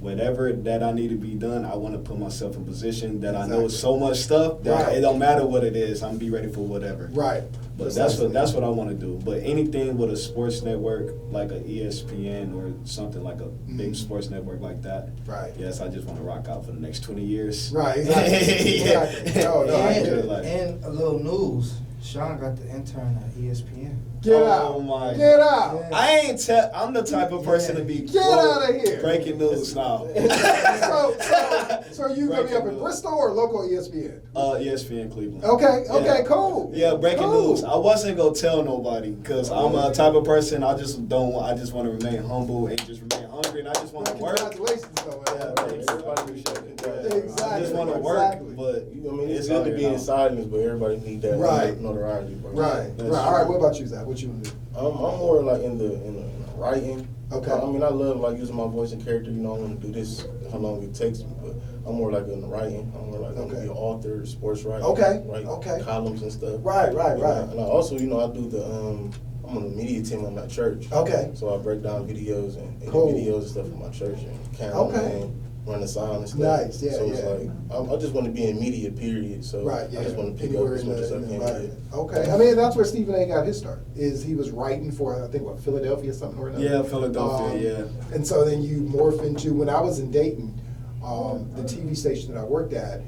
whatever that I need to be done, I want to put myself in position that I know so much stuff that it don't matter what it is. I'm be ready for whatever. Right. But that's what I want to do. But anything with a sports network like a ESPN or something like a big sports network like that. Right. Yes, I just want to rock out for the next 20 years. Right. Exactly. Exactly. No, I get it. And a little news. Shawn got the intern at ESPN. Get Oh out. my Get out. Yeah. I'm the type of person to be Get out of here. breaking news now. So are you gonna be up in Bristol or local ESPN? ESPN Cleveland. Okay. Yeah. Cool. Yeah, breaking Cool. news. I wasn't gonna tell nobody because I'm a type of person. I just want to remain humble and just remain hungry, and I just want to work. Congratulations, though, man. Yeah, thanks. Everybody appreciate it. Exactly. I just want to work, Exactly. but It's good to be in silence, but everybody need that Right. notoriety. Bro. Right. That's All right. What about you, Zap? What you want to do? I'm more like in the writing. Okay. I love using my voice and character. I want to do this how long it takes me, but I'm more like in the writing. I'm more like I'm gonna be an author, sports writer. Okay. Write Okay. columns and stuff. Right. And I also, I do the I'm on the media team at my church. Okay. So I break down videos and edit Cool. videos and stuff for my church and camera Okay. and run the sound and stuff. Nice, yeah, So it's yeah. like I just want to be in media, period. So Right, yeah. I just want to pick Anywhere up as in much as I the can. environment. Okay. That's where Stephen A. got his start. He was writing for, I think, Philadelphia, something or another. yeah, Philadelphia. And so then you morph into, when I was in Dayton, the TV station that I worked at,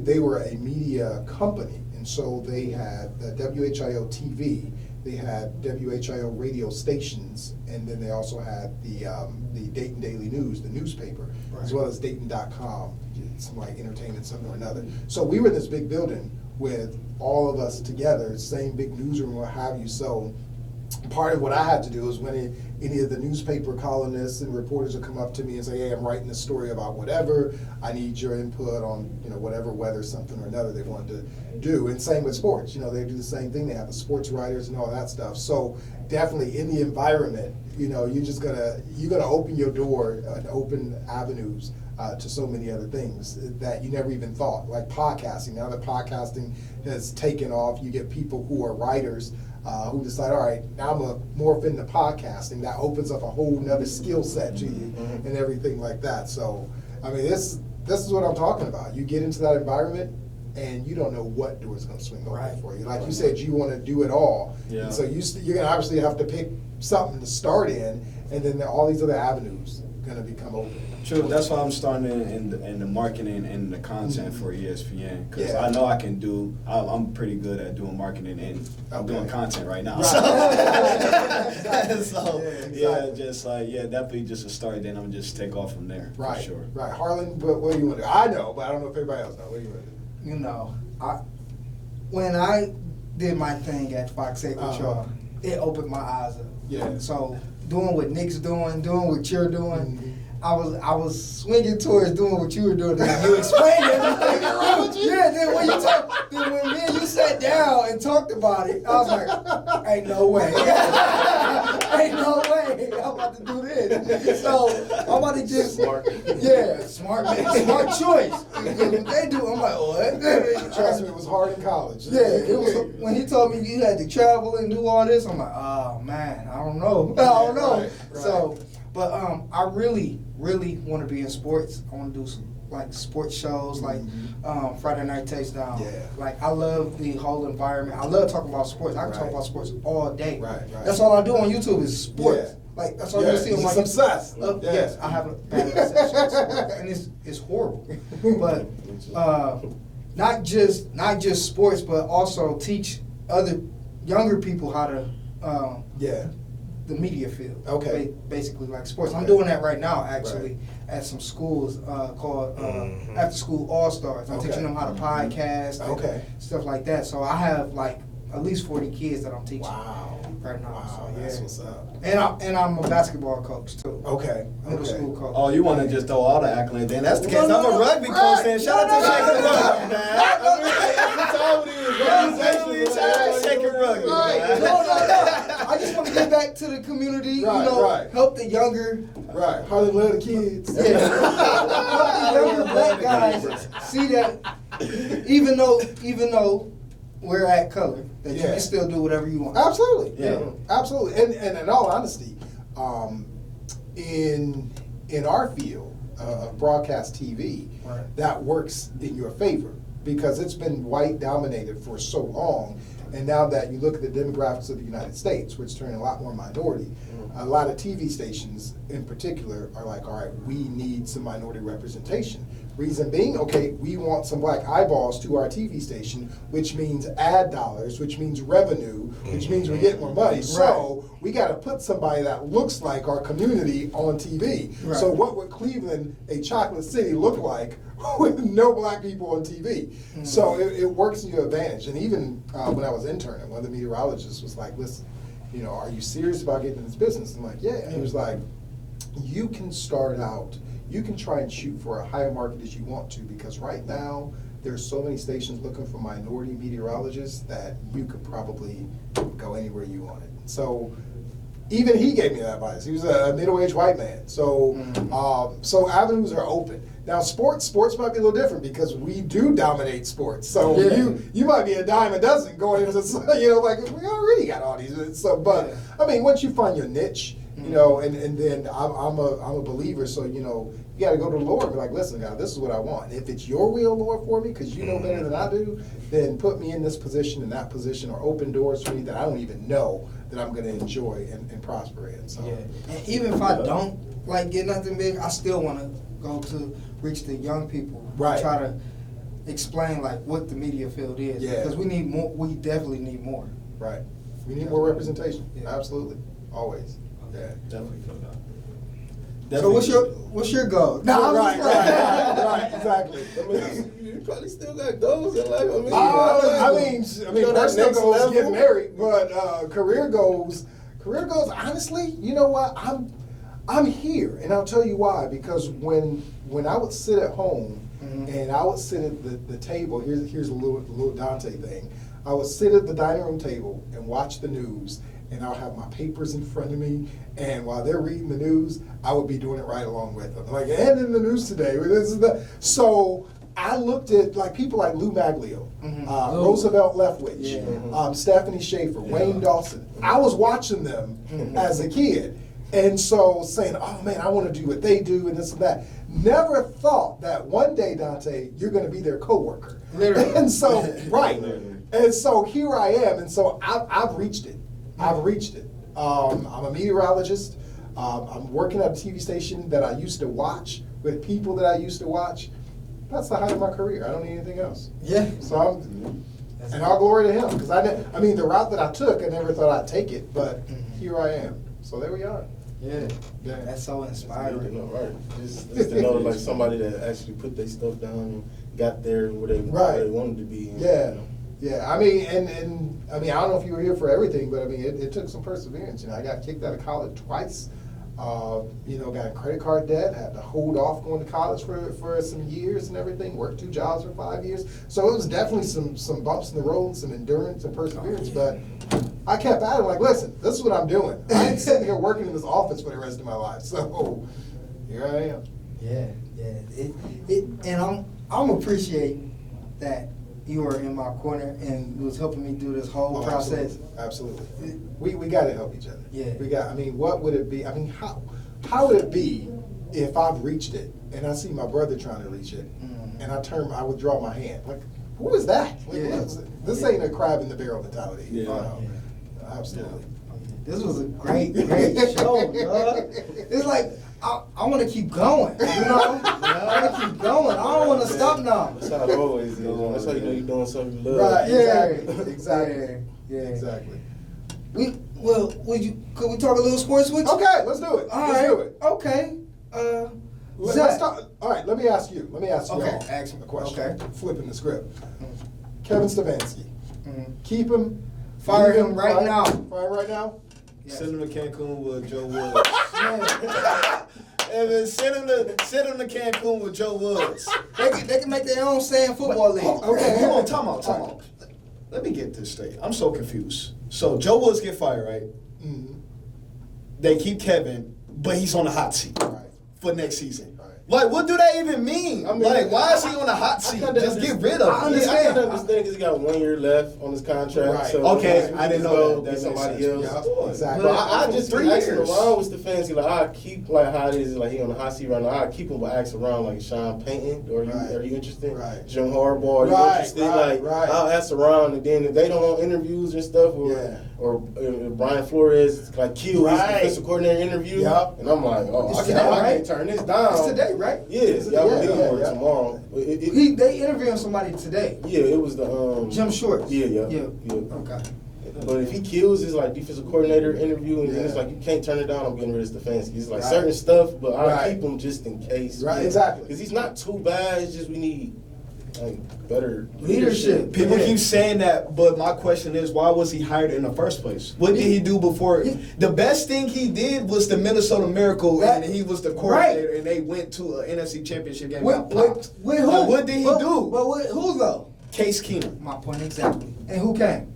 they were a media company. And so they had the WHIO TV, they had WHIO radio stations, and then they also had the Dayton Daily News, the newspaper, as well as Dayton.com, some like entertainment, something or another. So we were in this big building with all of us together, same big newsroom, what have you. So part of what I had to do is when any of the newspaper columnists and reporters would come up to me and say, hey, I'm writing a story about whatever, I need your input on, whatever weather, something or another they wanted to do. And same with sports, they do the same thing. They have the sports writers and all that stuff. So definitely in the environment, you're gonna open your door and open avenues to so many other things that you never even thought, like podcasting. Now that podcasting has taken off, you get people who are writers who decide, all right, now I'm going to morph into podcasting. That opens up a whole nother skill set to you and everything like that. So, I mean, this is what I'm talking about. You get into that environment and you don't know what door is going to swing open for you. Like you said, you want to do it all. Yeah. And so you're going to obviously have to pick something to start in, and then all these other avenues are going to become open. True, that's why I'm starting in the marketing and the content for ESPN, because I know I can do. I'm pretty good at doing marketing and I'm doing content right now. Right. So definitely just a start. Then I'm just take off from there. Right, for sure. Right, Harlan. What do you want to do? I know, but I don't know if everybody else knows. What do you want to do? When I did my thing at Fox 8 with y'all, it opened my eyes up. Yeah. So doing what Nick's doing what you're doing. Mm-hmm. I was swinging towards doing what you were doing. And you explained everything. Yeah. Then when me and you sat down and talked about it, I was like, "Ain't no way, ain't no way, I'm about to do this." So I'm about to just smart choice. What they do, I'm like, what? Trust me, it was hard in college. Yeah, it was when he told me you had to travel and do all this. I'm like, oh man, I don't know. Right. So. But I really want to be in sports. I want to do some like sports shows, like Friday Night Takedown. Yeah. Like I love the whole environment. I love talking about sports. I can talk about sports all day. Right. That's all I do on YouTube is sports. Yeah. Like that's all you see on my obsessed. Yes, I have a bad obsession with sports, and it's horrible. But not just sports, but also teach other younger people how to the media field. Okay. Basically like sports. I'm doing that right now actually at some schools called After School All Stars. I'm teaching them how to podcast and stuff like that. So I have like at least 40 kids that I'm teaching right now. Wow, so, that's what's up. And I'm a basketball coach too. Middle school coach. Oh, you want to just throw all the accolades? Then that's the case. I'm a rugby coach. Then shout out to Shaking Rugby, man. Shaking Rugby. I just want to get back to the community. Help the younger. Right. Harlan love the kids. Yeah. Help the younger black guys see that even though we're at color, that you can still do whatever you want. Absolutely. Yeah. Absolutely. And in all honesty, in our field of broadcast TV, that works in your favor because it's been white dominated for so long. And now that you look at the demographics of the United States, which turn a lot more minority, a lot of TV stations in particular are like, all right, we need some minority representation. Reason being, we want some black eyeballs to our TV station, which means ad dollars, which means revenue, which means we get more money. So we got to put somebody that looks like our community on TV. Right. So what would Cleveland, a chocolate city, look like with no black people on TV? Mm-hmm. So it works in your advantage. And even when I was interning, one of the meteorologists was like, listen, are you serious about getting in this business? I'm like, yeah. And he was like, you can start out, you can try and shoot for a higher market as you want to, because right now there's so many stations looking for minority meteorologists that you could probably go anywhere you wanted. So even he gave me that advice. He was a middle-aged white man. So so avenues are open. Now sports might be a little different because we do dominate sports. So you might be a dime a dozen going into like we already got all these. So but I mean, once you find your niche, and then I'm a believer. So you got to go to the Lord and be like, listen, God, this is what I want. If it's your will, Lord, for me, because you know better than I do, then put me in this position, in that position, or open doors for me that I don't even know that I'm going to enjoy and prosper in. So and even if I don't get nothing big, I still want to go to reach the young people. Right. Try to explain what the media field is. Yeah. Because we need more. We definitely need more. Right. We need more representation. Yeah. Absolutely. Always. Yeah. Definitely feel that. So what's your goal? No, right, exactly. I mean, you probably still got goals in life. I mean, personal goals, get married, but career goals. Career goals, honestly, you know what? I'm here, and I'll tell you why. Because when I would sit at home and I would sit at the table, here's a little Dontae thing. I would sit at the dining room table and watch the news, and I'll have my papers in front of me, and while they're reading the news, I would be doing it right along with them. Like, and in the news today, this is the so. I looked at like people like Lou Maglio, Roosevelt Leftwich, Stephanie Schaefer, Wayne Dawson. I was watching them as a kid, and so saying, "Oh man, I want to do what they do," and this and that. Never thought that one day, Dontae, you're going to be their coworker. Literally. And so, right, and so here I am, and so I've reached it. I've reached it. I'm a meteorologist. I'm working at a TV station that I used to watch with people that I used to watch. That's the height of my career. I don't need anything else. Yeah. So and all glory to him, because I mean, the route that I took, I never thought I'd take it, but here I am. So there we are. Yeah. That's so inspiring. You know, right. Just to know like somebody that actually put their stuff down and got there where they wanted to be. And, Yeah. you know. Yeah, I mean, and I mean, I don't know if you were here for everything, but I mean, it took some perseverance. You know, I got kicked out of college twice. You know, got in credit card debt, had to hold off going to college for some years and everything, worked 2 jobs for 5 years. So it was definitely some bumps in the road and some endurance and perseverance, but I kept at it like, listen, this is what I'm doing. I ain't sitting here working in this office for the rest of my life. So here I am. Yeah. And I'm appreciate that you were in my corner and was helping me do this whole process. Absolutely. We got to help each other. Yeah. I mean, what would it be? I mean, how would it be if I've reached it and I see my brother trying to reach it and I withdraw my hand? Like, who is that? Like, this ain't a crab in the barrel mentality. Yeah. Absolutely. This was a great show, dog. It's like, I want to keep going, you know? I want to keep going. I don't want to stop now. That's how it always is. That's how you know you're doing something you love. Right, Yeah. exactly. Yeah. Exactly. Could we talk a little sports with you? Okay, let's do it. Let's do it. Okay. Let's talk. All right, let me ask you. Okay, y'all ask me a question. Okay. Flipping the script. Kevin Stefanski. Keep him. Fire leave him right now. Fire right now. Yes. Send him to Cancun with Joe Woods. And then send him to Cancun with Joe Woods. They can make their own sand football league. Okay, hold on, time out. Let me get this straight. I'm so confused. So Joe Woods get fired, right? Mm-hmm. They keep Kevin, but he's on the hot seat for next season. Right. Like, what do that even mean? I mean, like, why is he on the hot seat? Just get rid of him. I understand because he got 1 year left on his contract. Right. So Okay, I didn't know that. Get somebody makes sense. else. Yeah, exactly. But I just 3 asking years. around with Stefanski, like I keep like how it is, like he on the hot seat right now. I keep him, but ask around like Shawn Payton, or are you interested? Right. Jim Harbaugh, are you interested? I'll ask around, and then if they don't want interviews and stuff, or Brian Flores like Q, his defensive coordinator interview, and I'm like, I can't turn this down. It's today, right? Yeah, I believe it tomorrow. They interviewing somebody today. Yeah, it was the Jim Shorts. Yeah. Okay. But if he kills his like defensive coordinator interview, and then it's like you can't turn it down, I'm getting rid of Stefanski. It's like certain stuff, but I'll keep him just in case. Right, exactly. Because he's not too bad. It's just we need like better Leadership. People keep saying that, but my question is, why was he hired in the first place? What did he do before? The best thing he did was the Minnesota Miracle, and he was the coordinator, and they went to an NFC Championship game. With who? Like, what did he do? But with who though? Case Keenum. My point exactly. And who came?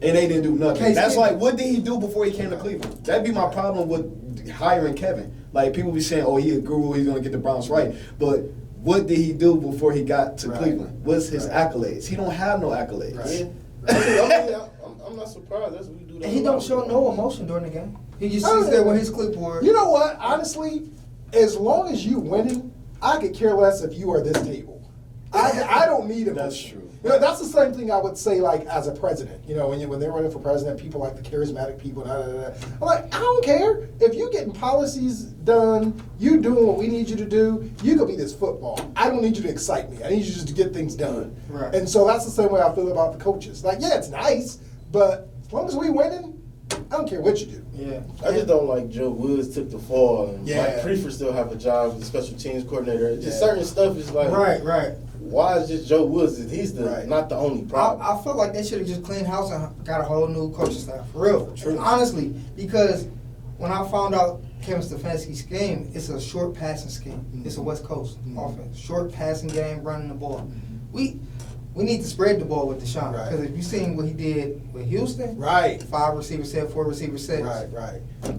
And they didn't do nothing. Case That's Keenum. like, what did he do before he came to Cleveland? That'd be my problem with hiring Kevin. Like, people be saying, oh, he a guru, he's going to get the Browns right. But what did he do before he got to Cleveland? What's his accolades? He don't have no accolades. I'm not surprised. That's what we do. And he don't show no emotion during the game. He just sits there with his clipboard. You know what? Honestly, as long as you winning, I could care less if you are this table. I don't need emotion. That's true. You know, that's the same thing I would say, like, as a president. You know, when they're running for president, people like the charismatic people. I'm like, I don't care if you getting policies done. You doing what we need you to do. You could be this football. I don't need you to excite me. I need you just to get things done. Right. And so that's the same way I feel about the coaches. Like, yeah, it's nice, but as long as we winning, I don't care what you do. Yeah. I just don't like Joe Woods took the fall, and Yeah. Mike Prefer still have a job as a special teams coordinator. Just certain stuff is like Right. why is just Joe Woods? He's not the only problem. I feel like they should have just cleaned house and got a whole new coaching staff for real. True. Honestly, because when I found out Kevin Stefanski's scheme, it's a short passing scheme. Mm-hmm. It's a West Coast offense, short passing game, running the ball. Mm-hmm. We need to spread the ball with Deshaun, because if you seen what he did with Houston, 5 receiver set, 4 receiver sets,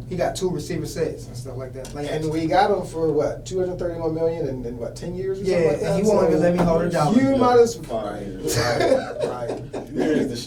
he got 2 receiver sets and stuff like that. And we got him for what, $231 million in what, 10 years or something like that? And he won't even let me hold it down. You might as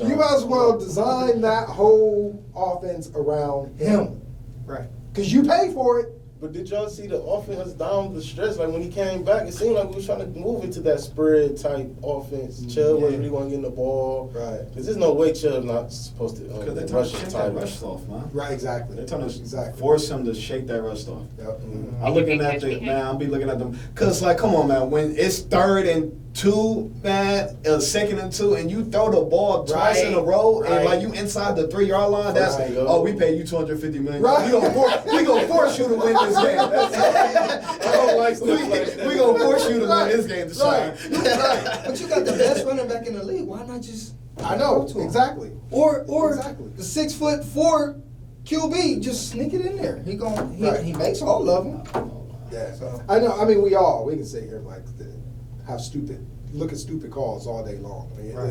You might as well design that whole offense around him, right? Because you pay for it. But did y'all see the offense down the stretch? Like when he came back, it seemed like we was trying to move into that spread type offense. Chubb wasn't really want to get in the ball. Right. Because there's no way Chubb's not supposed to Because they're trying to shake that rust off, man. Right, exactly. They're trying to force him to shake that rust off. Yep. Mm-hmm. I'm looking at the, man, I'll be looking at them. Because, like, come on, man, when it's 3rd and 2, man, 2nd and 2, and you throw the ball twice in a row, and, like, you inside the 3-yard line, that's, we pay you $250 million. Right. We gonna force you to win this game. I don't like stuff like that. We gonna force you to win this game to shine. But you got the best running back in the league. Why not just? I know, exactly. Or exactly. The 6'4" QB, just sneak it in there. He makes all of them. Yeah, so I know. I mean, we can sit here like look at stupid calls all day long. I mean,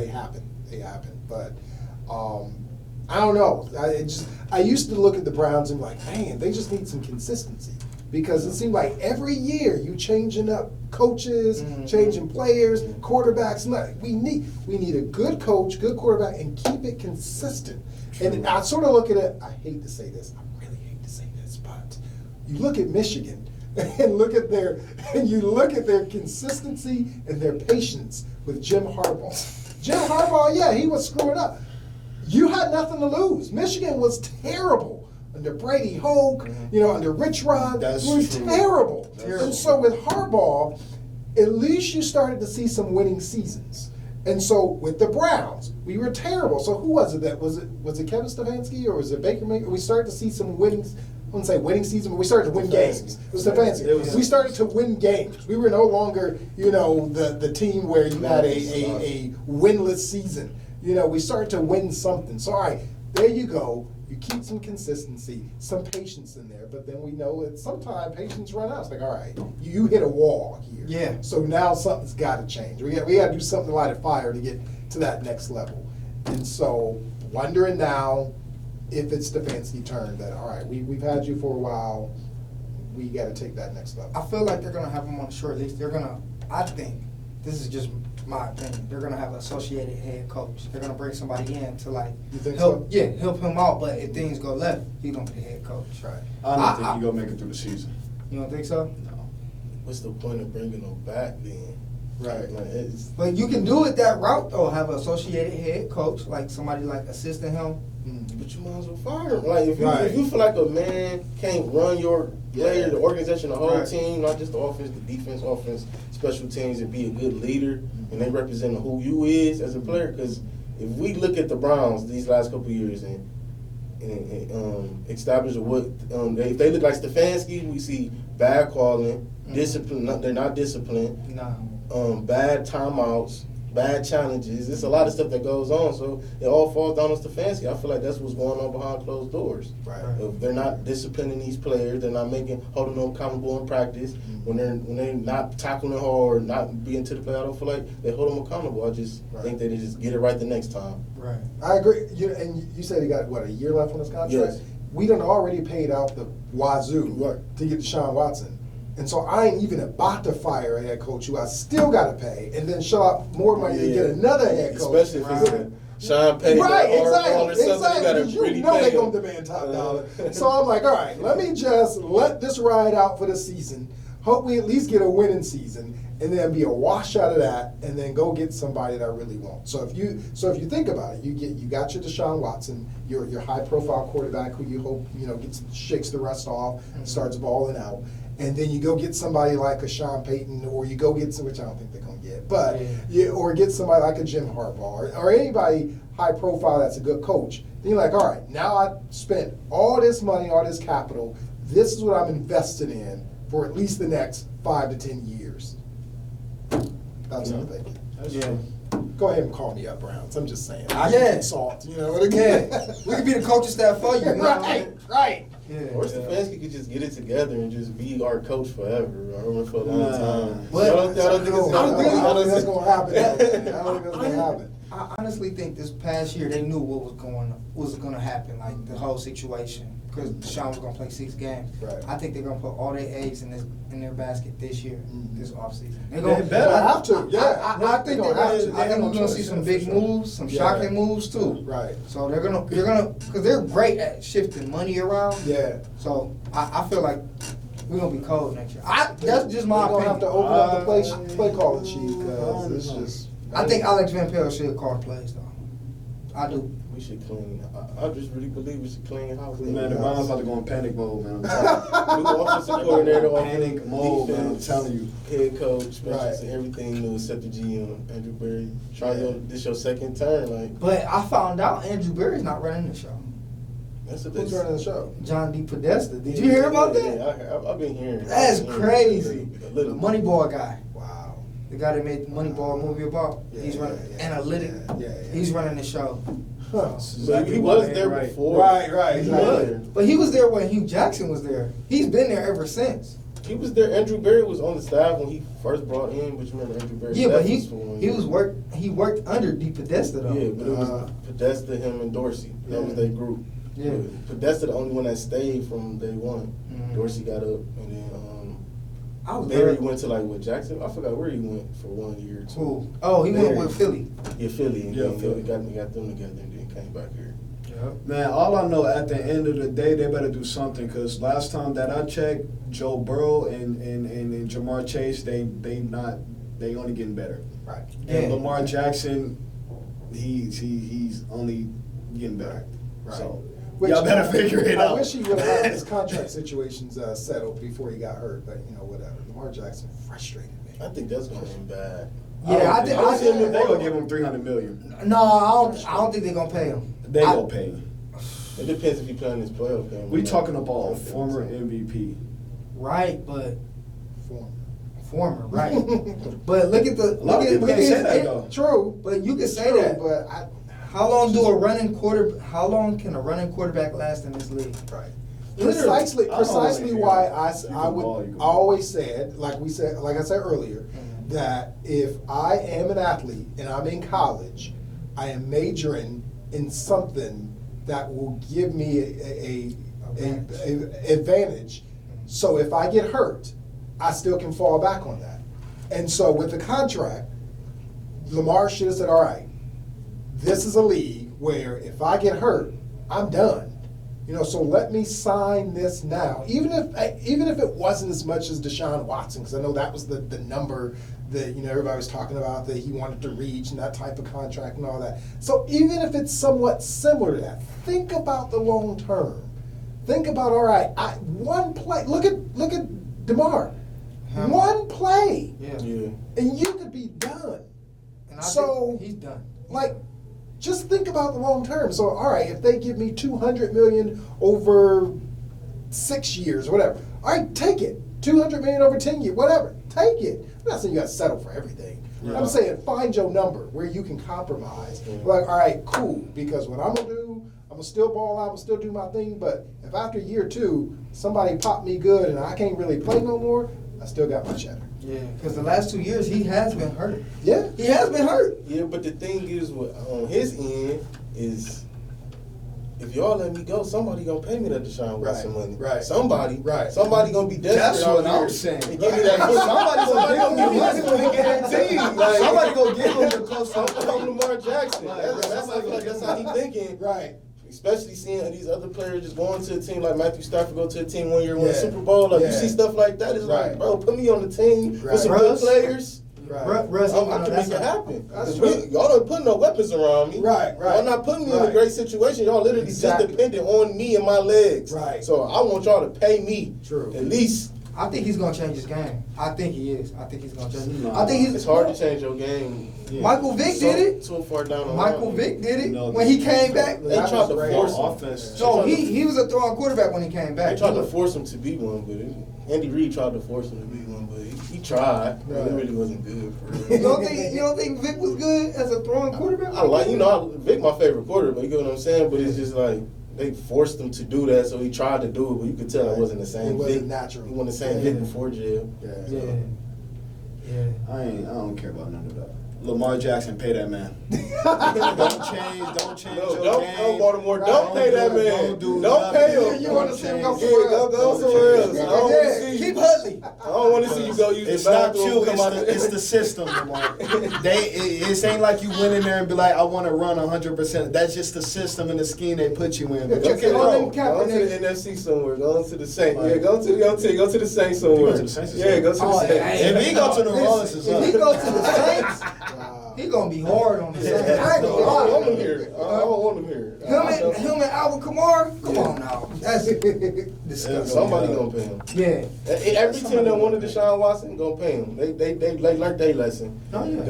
they happen. But I don't know. I used to look at the Browns and be like, man, they just need some consistency, because it seemed like every year you changing up coaches, changing players, quarterbacks. We need a good coach, good quarterback, and keep it consistent. True. And I sort of look at it. I hate to say this. I really hate to say this, but you look at Michigan and look at their consistency and their patience with Jim Harbaugh. Jim Harbaugh, yeah, he was screwing up. You had nothing to lose. Michigan was terrible under Brady Hoke, under Rich Rod. It was terrible. And so with Harbaugh, at least you started to see some winning seasons. And so with the Browns, we were terrible. So who was it? Was it Kevin Stefanski or was it Baker Mayfield? We started to see some winnings. I wouldn't say winning season, but we started to win games. It was Stefanski. We started to win games. We were no longer, the team where you had a winless season. We started to win something. So, all right, there you go. You keep some consistency, some patience in there, but then we know that sometimes patience runs out. It's like, all right, you hit a wall here. Yeah. So now something's got to change. We got to do something to light a fire to get to that next level. And so, wondering now if it's Stefanski's turn that, all right, we've had you for a while, we got to take that next level. I feel like they're going to have him on the short list. I think, this is just my opinion, they're going to have an associated head coach. They're going to bring somebody in to help him out, but if things go left, he's going to be the head coach. Right. I don't think he's going to make it through the season. You don't think so? No. What's the point of bringing him back then? Right. But you can do it that route, though. Have an associated head coach, like somebody like assisting him. But you might as well fire him. Like if you feel like a man can't run your player, the organization, the whole team, not just the offense, the defense, special teams, and be a good leader, and they represent who you is as a player. Because if we look at the Browns these last couple of years and establish what if they look like Stefanski, we see bad calling, discipline. They're not disciplined. Bad timeouts, bad challenges. There's a lot of stuff that goes on, so it all falls down on Stefanski. I feel like that's what's going on behind closed doors. Right. If they're not disciplining these players, they're not holding them accountable in practice. When they're not tackling hard or not being to the play, I don't feel like they hold them accountable. I just think they just get it right the next time. Right. I agree. And you said he got a year left on his contract. Yes. We done already paid out the wazoo to get Deshaun Watson. And so I ain't even about to fire a head coach who I still got to pay and then shell out more money to get another head coach. Especially if it's Sean Payton or something. You know they're going to demand top dollar. So I'm like, all right, let me just let this ride out for the season. Hope we at least get a winning season and then be a wash out of that and then go get somebody that I really want. So if you think about it, you got your Deshaun Watson, your high profile quarterback who you hope shakes the rust off and starts balling out. And then you go get somebody like a Sean Payton, or you go get which I don't think they're going to get, but or get somebody like a Jim Harbaugh, or anybody high profile that's a good coach. Then you're like, all right, now I spent all this money, all this capital. This is what I'm invested in for at least the next 5 to 10 years. That's what I'm thinking. Yeah. Go ahead and call me up, Browns. I'm just saying. I Yeah. can consult. You know what I mean? Yeah, we could be the coaching staff for you. You know what I mean? Right. Yeah. Or Stefanski could just get it together and just be our coach forever. I remember for a long time. But- Y'all don't think it's I don't think gonna that's going to happen. I don't think that's going to happen. I honestly think this past year they knew what was going to happen, like the whole situation, because Shawn was going to play 6 games. Right. I think they're going to put all their eggs in their basket this year, this offseason. They better have to. Yeah, I think they're have to. I think we're going to see some big moves, some shocking moves too. Right. So they're gonna because they're great at shifting money around. Yeah. So I feel like we're gonna be cold next year. That's just my We're opinion. going to have to open up the play calling sheet because it's just. I think Alex Van Pelt should call the plays though. I do. We should clean. I just really believe we should clean house. Man, the Browns about to go in panic mode, man. New offensive coordinator, Panic mode, man. I'm telling you. Head coach, special Right. everything new except the GM, Andrew Berry. This your second turn, like But I found out Andrew Berry's not running the show. that's what Who's running the show? John D. Podesta. Did you hear about that? Yeah, I've been hearing. That's I've been hearing crazy. a The little. Moneyball guy. Wow. The guy that made the Moneyball movie about. Yeah, He's running yeah, yeah. analytic. Yeah. He's running the show. Huh. But he was there Right. before. Right. He Exactly. was. But he was there when Hugh Jackson was there. He's been there ever since. He was there. Andrew Berry was on the staff when he first brought in. But you remember Andrew Berry? Yeah, but staff he worked under D. Podesta though. Yeah, but it was Podesta, him, and Dorsey. That was their group. Yeah. But Podesta, the only one that stayed from day one. Mhm. Dorsey got up, and then I was Berry there. went to Jackson. I forgot where he went for 1 year or two. Cool. Oh, he went Berry. with Philly. Yeah, Philly, and Yeah, then Philly. got them together, and then came back here. Man, all I know at the end of the day, they better do something because last time that I checked, Joe Burrow and Jamar Chase, they only getting better. Right. And Yeah. Lamar Jackson, he's only getting better. Right. So Which, y'all better figure it I out. wish he would have had his contract situations settled before he got hurt, but whatever. Lamar Jackson frustrated me. I think that's going to end bad. Yeah, I think they gonna give him $300 million. No, I don't think they're gonna pay him. They gonna pay him. It depends if he play in this playoff game. We talking about a former MVP. Right, but Former. right. But look at the A lot of people can't say that though. True. But you can say True, that. but How long can a running quarterback last in this league? right. Literally. Precisely why I ball, you can always said, like I said earlier, Mhm. that if I am an athlete and I'm in college, I am majoring in something that will give me a advantage. So if I get hurt, I still can fall back on that. And so with the contract, Lamar should have said, all right, this is a league where if I get hurt, I'm done. So let me sign this now. Even if it wasn't as much as Deshaun Watson, because I know that was the number that everybody was talking about that he wanted to reach and that type of contract and all that. So even if it's somewhat similar to that, think about the long term. Think about, all right, one play. Look at DeMar. One play, Yeah. and you could be done. And I So- think he's done. Just think about the long term. So, all right, if they give me $200 million over 6 years, whatever, all right, take it. $200 million over 10 years, whatever, take it. I'm not saying you got to settle for everything. Yeah. I'm saying find your number where you can compromise. Like, all right, cool, because what I'm gonna do, I'm gonna still ball out, I'm gonna still do my thing. But if after year 2 somebody popped me good and I can't really play no more, I still got my cheddar. Yeah, because the last 2 years he has been hurt. Yeah. He has been hurt. Yeah, but the thing is, on his end, is if y'all let me go, somebody gonna pay me that Deshaun Watson money. Right. Somebody. Right. Somebody gonna be desperate. That's out what here I'm saying. and give me that money. Somebody gonna give him money to get that team. Like- Somebody gonna give him the close I'm to Lamar Jackson. That's how he thinking. Right. Especially seeing these other players just going to a team like Matthew Stafford go to a team 1 year win a Yeah. Super Bowl. Like you Yeah. see stuff like that. It's Right. like, bro, put me on the team Right. with some good Russ. players. Right. Russ, I can that's make it a- happen. That's 'Cause true. y'all don't put no weapons around me. Right, right. Y'all not putting me in a Right. great situation. Y'all literally Exactly. just dependent on me and my legs. Right. So I want y'all to pay me True. at least I think he's gonna change his game. I think he is. I think he's gonna change. I think he's. It's hard to change your game. Yeah. Michael Vick did it. So far down the Michael line. Vick did it when he came back. They tried to force him. offense. So he was a throwing quarterback when he came back. They tried to force him to be one, but Andy Reid tried to force him to be one, but he tried. But it really wasn't good for him. You don't think Vick was good as a throwing quarterback? I like, Vic my favorite quarterback. You get what I'm saying? But it's just like they forced him to do that, so he tried to do it, but you could tell it wasn't the same. It wasn't Vic. natural. He wasn't the same Vic before jail. Yeah. I don't care about none of that. Lamar Jackson, pay that man. Don't change your game. No, Baltimore, don't pay that man. Don't pay him. You want to see him go Go somewhere else. I don't want to see Keep Hudley. I don't want to see you go use It's the not bathroom. you. Come out of It's the system, Lamar. It ain't like you went in there and be like, I want to run 100%. That's just the system and the scheme they put you in. But Go you to can call run. him the NFC somewhere. Go to the Saints. Yeah, go to the Saints somewhere. Go to the Saints? Yeah, go to the Saints. If he go to the Rollins, it's If he up. go to the Saints, he gonna be hard on the Saints. I ain't I gonna don't want lie. him here. I don't want him here. Him and Alvin Kamara? Come on now. That's disgusting. Somebody gonna pay him. Yeah. Every team that wanted Deshaun Watson gonna pay him. They learned their lesson. Oh, yeah.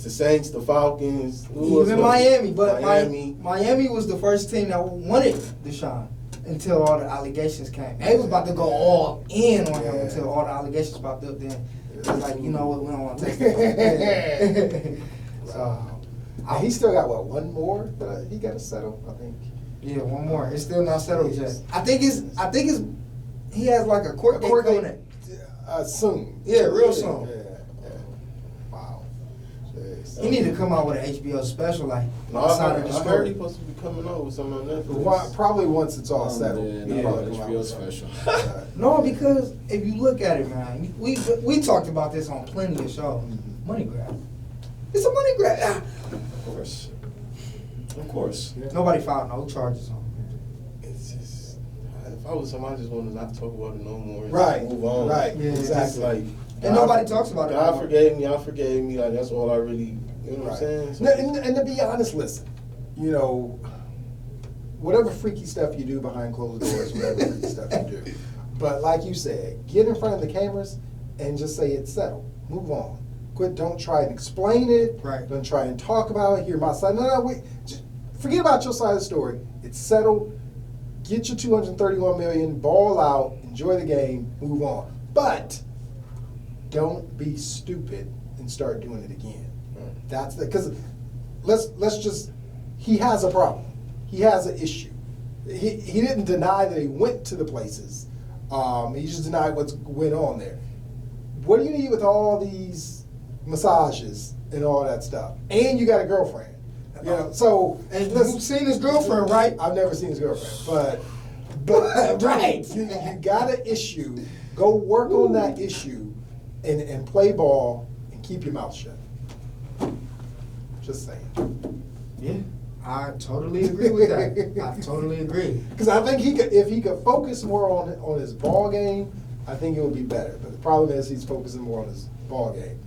The Saints, the Falcons, Even Miami, but Miami. Miami was the first team that wanted Deshaun until all the allegations came. They was about to go all in on him until all the allegations popped up. Then it was like, you know what, we don't want to take it. So, And he still got one more that he got to settle, I think. yeah, one more. It's still not settled yet. I think he has like a court date coming in. Soon. Yeah, real soon. Yeah. Wow. Jeez. He need to come out with an HBO special like No, outside of the I heard story. he's supposed to be coming out with something on Netflix. Probably once it's all settled. Yeah, he'll no, probably come out HBO with special. something. No, because if you look at it, man, we talked about this on plenty of shows. Money grab. It's a money grab. Of course. Nobody filed no charges on him. It's just, if I was him, I just want to not talk about it no more. And Right. just move on. Right. Yeah, It's Exactly. like, And nobody talks about it God anymore. forgave me. I forgave me. Like that's all I really. You know what I'm saying? So, And to be honest, listen, whatever freaky stuff you do behind closed doors, whatever freaky stuff you do. But like you said, get in front of the cameras and just say it's settled. Move on. Quit. Don't try and explain it. Right. Don't try and talk about it. Hear my side. No, wait. Just forget about your side of the story. It's settled. Get your $231 million. Ball out. Enjoy the game. Move on. But don't be stupid and start doing it again. That's the because let's just he has a problem. He has an issue. He didn't deny that he went to the places. He just denied what's went on there. What do you need with all these massages and all that stuff? And you got a girlfriend. So And you've seen his girlfriend, right? I've never seen his girlfriend, but Right. You got an issue. Go work on that issue and play ball and keep your mouth shut. Just saying. Yeah, I totally agree with that. I totally agree. Because I think if he could focus more on his ball game, I think it would be better. But the problem is he's focusing more on his ball game.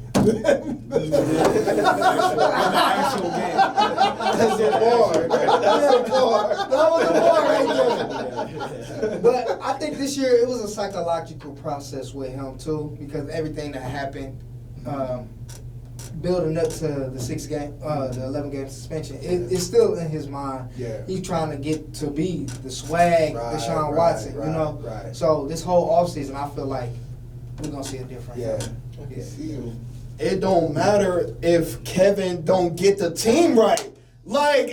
Actual game. that's a bar. That's a bar. That was a bar right there. But I think this year it was a psychological process with him too, because everything that happened, building up to the 11-game suspension, it's still in his mind. Yeah. He's trying to get to be the swag, Deshaun Watson, you know. Right. So this whole offseason, I feel like we're gonna see a difference. Yeah. I can see him. It don't matter if Kevin don't get the team right. Like,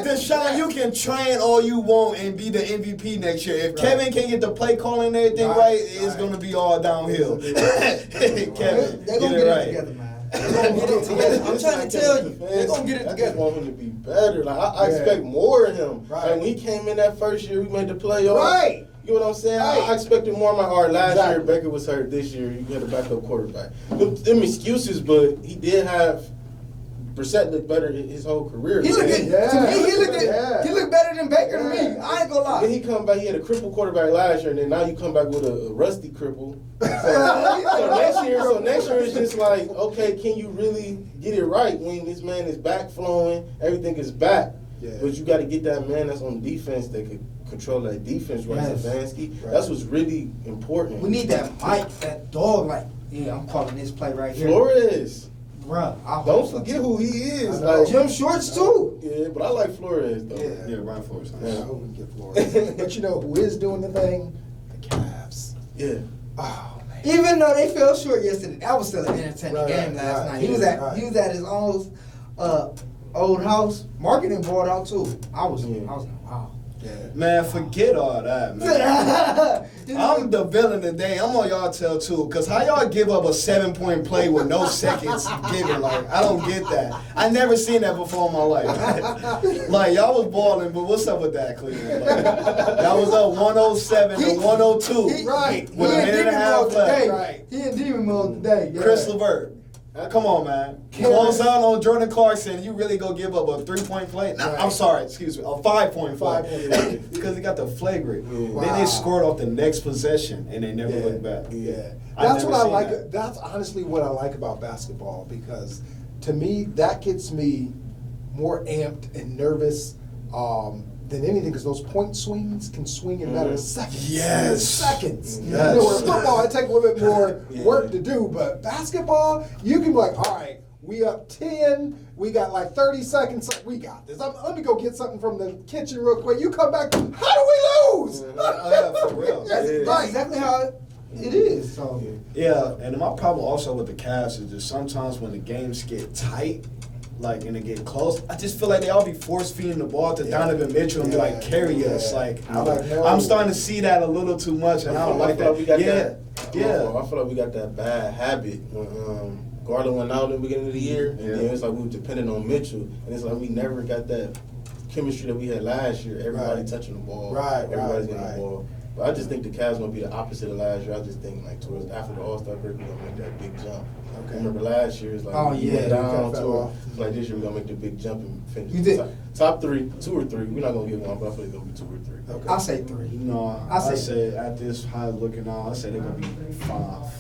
Deshaun, you can train all you want and be the MVP next year. If Kevin can get the play calling and everything right, it's gonna be all downhill. Kevin, They're gonna get get it it right. together, man. They're gonna get it together. I'm trying to tell you, they're gonna get it I just together. want him to be better. Like I expect more of him. Like when he came in that first year, we made the playoffs. Right. You know what I'm saying? I expected more of my heart. Last year, Baker was hurt. This year, you had a backup quarterback. Them excuses, but he did have Brissett looked better his whole career. He looked, Yeah. to me, Yeah. he looked better than Baker to me. I ain't gonna lie. Then he come back. He had a crippled quarterback last year, and then now you come back with a rusty cripple. So next year it's just like, okay, can you really get it right when this man is back flowing, everything is back? But you got to get that man that's on defense that could control that defense, right? Yes. Stefanski. Right. That's what's really important. We need that Mike, that dog, like, yeah, I'm calling this play right here. Flores. Bruh, don't forget who he is. Like, Jim Shorts, too. Yeah, but I like Flores, though. Yeah, Ryan Flores. I hope we get Flores. But you know who is doing the thing? The Cavs. Yeah. Oh, man. Even though they fell short yesterday, that was still an entertaining game last night. He was at his old house. Marketing brought out, too. I was like, wow. Yeah. Man, forget all that, man. I'm the villain today. I'm on y'all tail too. Cause how y'all give up a 7-point play with no seconds given? Like, I don't get that. I never seen that before in my life. Like, y'all was balling, but what's up with that, Cleveland? Like, y'all was up 107 to 102. Right. With a minute and a half left. Right. He in demon mode today. Yeah. Chris LeVert. Come on, man. Close out on Jordan Clarkson. You really go give up a 3-point play? Nah, I'm sorry, excuse me, a 5-point play. Because he got the flagrant. Wow. Then they scored off the next possession, and they never looked back. Yeah. That's what I like. That. That's honestly what I like about basketball, because to me, that gets me more amped and nervous than anything, because those point swings can swing in matter of seconds. Yes. Seconds. Yes. You know, where football, it takes a little bit more work to do, but basketball, you can be like, all right, we up 10, we got like 30 seconds, we got this. Let me go get something from the kitchen real quick. You come back, how do we lose? For real. That's exactly how it is. So. Yeah, and my problem also with the Cavs is just sometimes when the games get tight, like, and they get close, I just feel like they all be force feeding the ball to Donovan Mitchell and be like, carry us. Like, I'm starting to see that a little too much, and I don't like that. I feel like we got that bad habit when Garland went out in the beginning of the year, and then it's like we were dependent on Mitchell, and it's like we never got that chemistry that we had last year. Everybody touching the ball, everybody's getting the ball. But I just think the Cavs gonna be the opposite of last year. I just think like towards after the All-Star break, we're gonna make that big jump. Okay. Remember last year, it's like we went down to it's like this year we're gonna make the big jump and finish. Top 3, 2 or 3. We're not gonna get one, but I feel like it's gonna be 2 or 3. Okay. I'll say 3. No, I say at this high looking now, I say they're gonna be 5. Wow,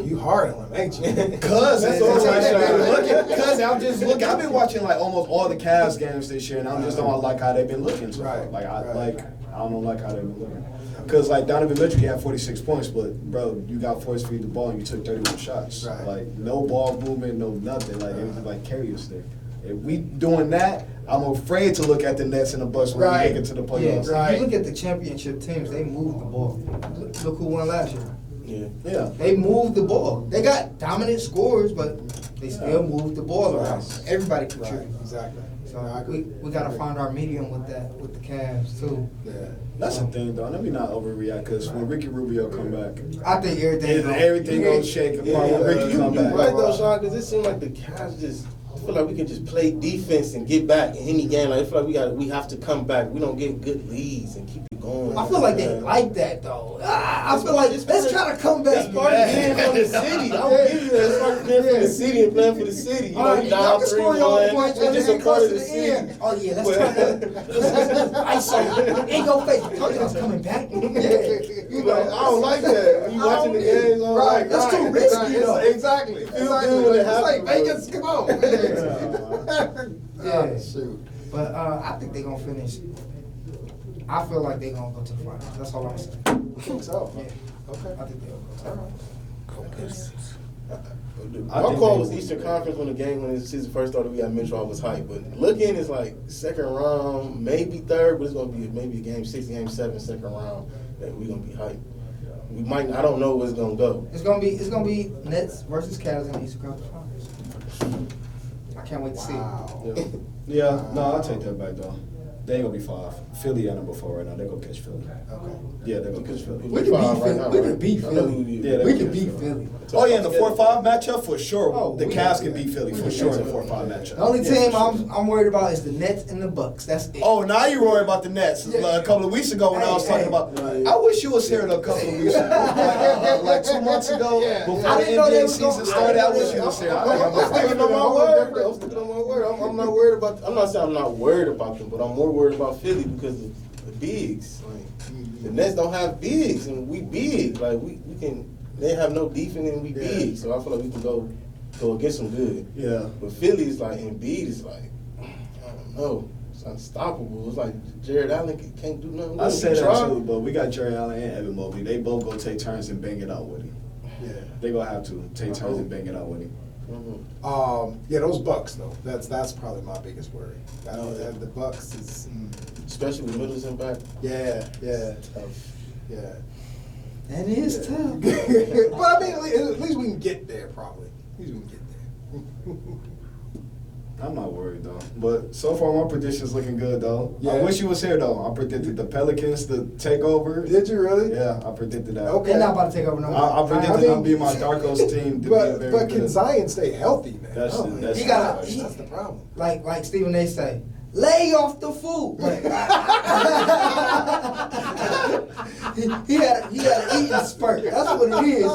you hard on them, ain't you? Cause I'm just looking. I've been watching like almost all the Cavs games this year, and I'm just don't like how they've been looking. So far. Like I don't like how they've been looking. Because, like, Donovan Mitchell, he had 46 points, but, bro, you got force feed the ball and you took 31 shots. Right. Like, no ball movement, no nothing. Like, it was like, carry us there. If we doing that, I'm afraid to look at the Nets and the Bucks when we make it to the playoffs. Yeah, if you look at the championship teams, they moved the ball. Look who won last year. Yeah. They moved the ball. They got dominant scores, but they still moved the ball around. Everybody contributed. Exactly. So we got to find our medium with the Cavs, too. Yeah. That's the thing, though. Let me not overreact, because when Ricky Rubio come back, I think everything gonna shake apart when Ricky come back. You're right, though, Shawn, because it seems like the Cavs just feel like we can just play defense and get back in any game. Like, I feel like we have to come back. We don't get good leads and keep it going. I feel like they like that, though. I feel like let's try to come back. That's part of being from the city. I will give you that. That's part of being from the city and playing for the city. You know, you down 3-1. It's just a part of the city. Oh, yeah, let's try to ice in your face. Told you I was coming back. You know, I don't like that. When you watching the games, right. That's too risky, though. Exactly. It's like Vegas, come on. Yeah, shoot. But I think they're going to finish. I feel like they're going to go to the finals. That's all I'm saying. You think so? Yeah. Okay. I think they'll go to the finals. My call was Eastern Conference when the season first started. We got Mitchell. I was hyped, but looking, it's like second round, maybe third, but it's gonna be maybe a game 6, game 7, second round that we're gonna be hyped. We might. I don't know where it's gonna go. It's gonna be Nets versus Cavs in the Eastern Conference Finals. I can't wait to see it. Yeah, no, I'll take that back though. They ain't gonna be 5. Philly at number 4 right now. They gonna catch Philly. Okay. Yeah, they gonna catch Philly. We can beat Philly. We can beat Philly. Yeah, we can beat Philly. Oh yeah, in the 4-5 matchup for sure. The Cavs can beat Philly for sure in the 4-5 matchup. The only team I'm worried about is the Nets and the Bucks. That's it. Oh, now you're worried about the Nets. A couple of weeks ago when I was talking about, I wish you was here a couple of weeks ago, like 2 months ago before the NBA season started. I wish you was here. I'm sticking on my word. I'm sticking on my word. I'm not worried about. I'm not saying I'm not worried about them, but I'm more worried about Philly because of the bigs. Like, the Nets don't have bigs, and we big. Like we can. They have no defense, and we big. So I feel like we can go against them good. Yeah. But Philly is like, Embiid is like, I don't know. It's unstoppable. It's like Jared Allen can't do nothing. I said that too, but we got Jared Allen and Evan Mobley. They both gonna take turns and bang it out with him. Yeah. They gonna have to take turns and bang it out with him. Yeah, those Bucks though. That's probably my biggest worry. The Bucks is especially with Middleton back. Yeah. Tough. Yeah. That is tough. But I mean, at least we can get there. Probably. At least we can get there. I'm not worried though. But so far my prediction's looking good though. Yeah. I wish you was here though. I predicted the Pelicans to take over. Did you really? Yeah, I predicted that. Okay. They're not about to take over no more. I predicted them being my Darkos team to be very But can good. Zion stay healthy, man? That's He got- that's the problem. Like Stephen A. say, lay off the food. he had an eating spurt. That's what it is.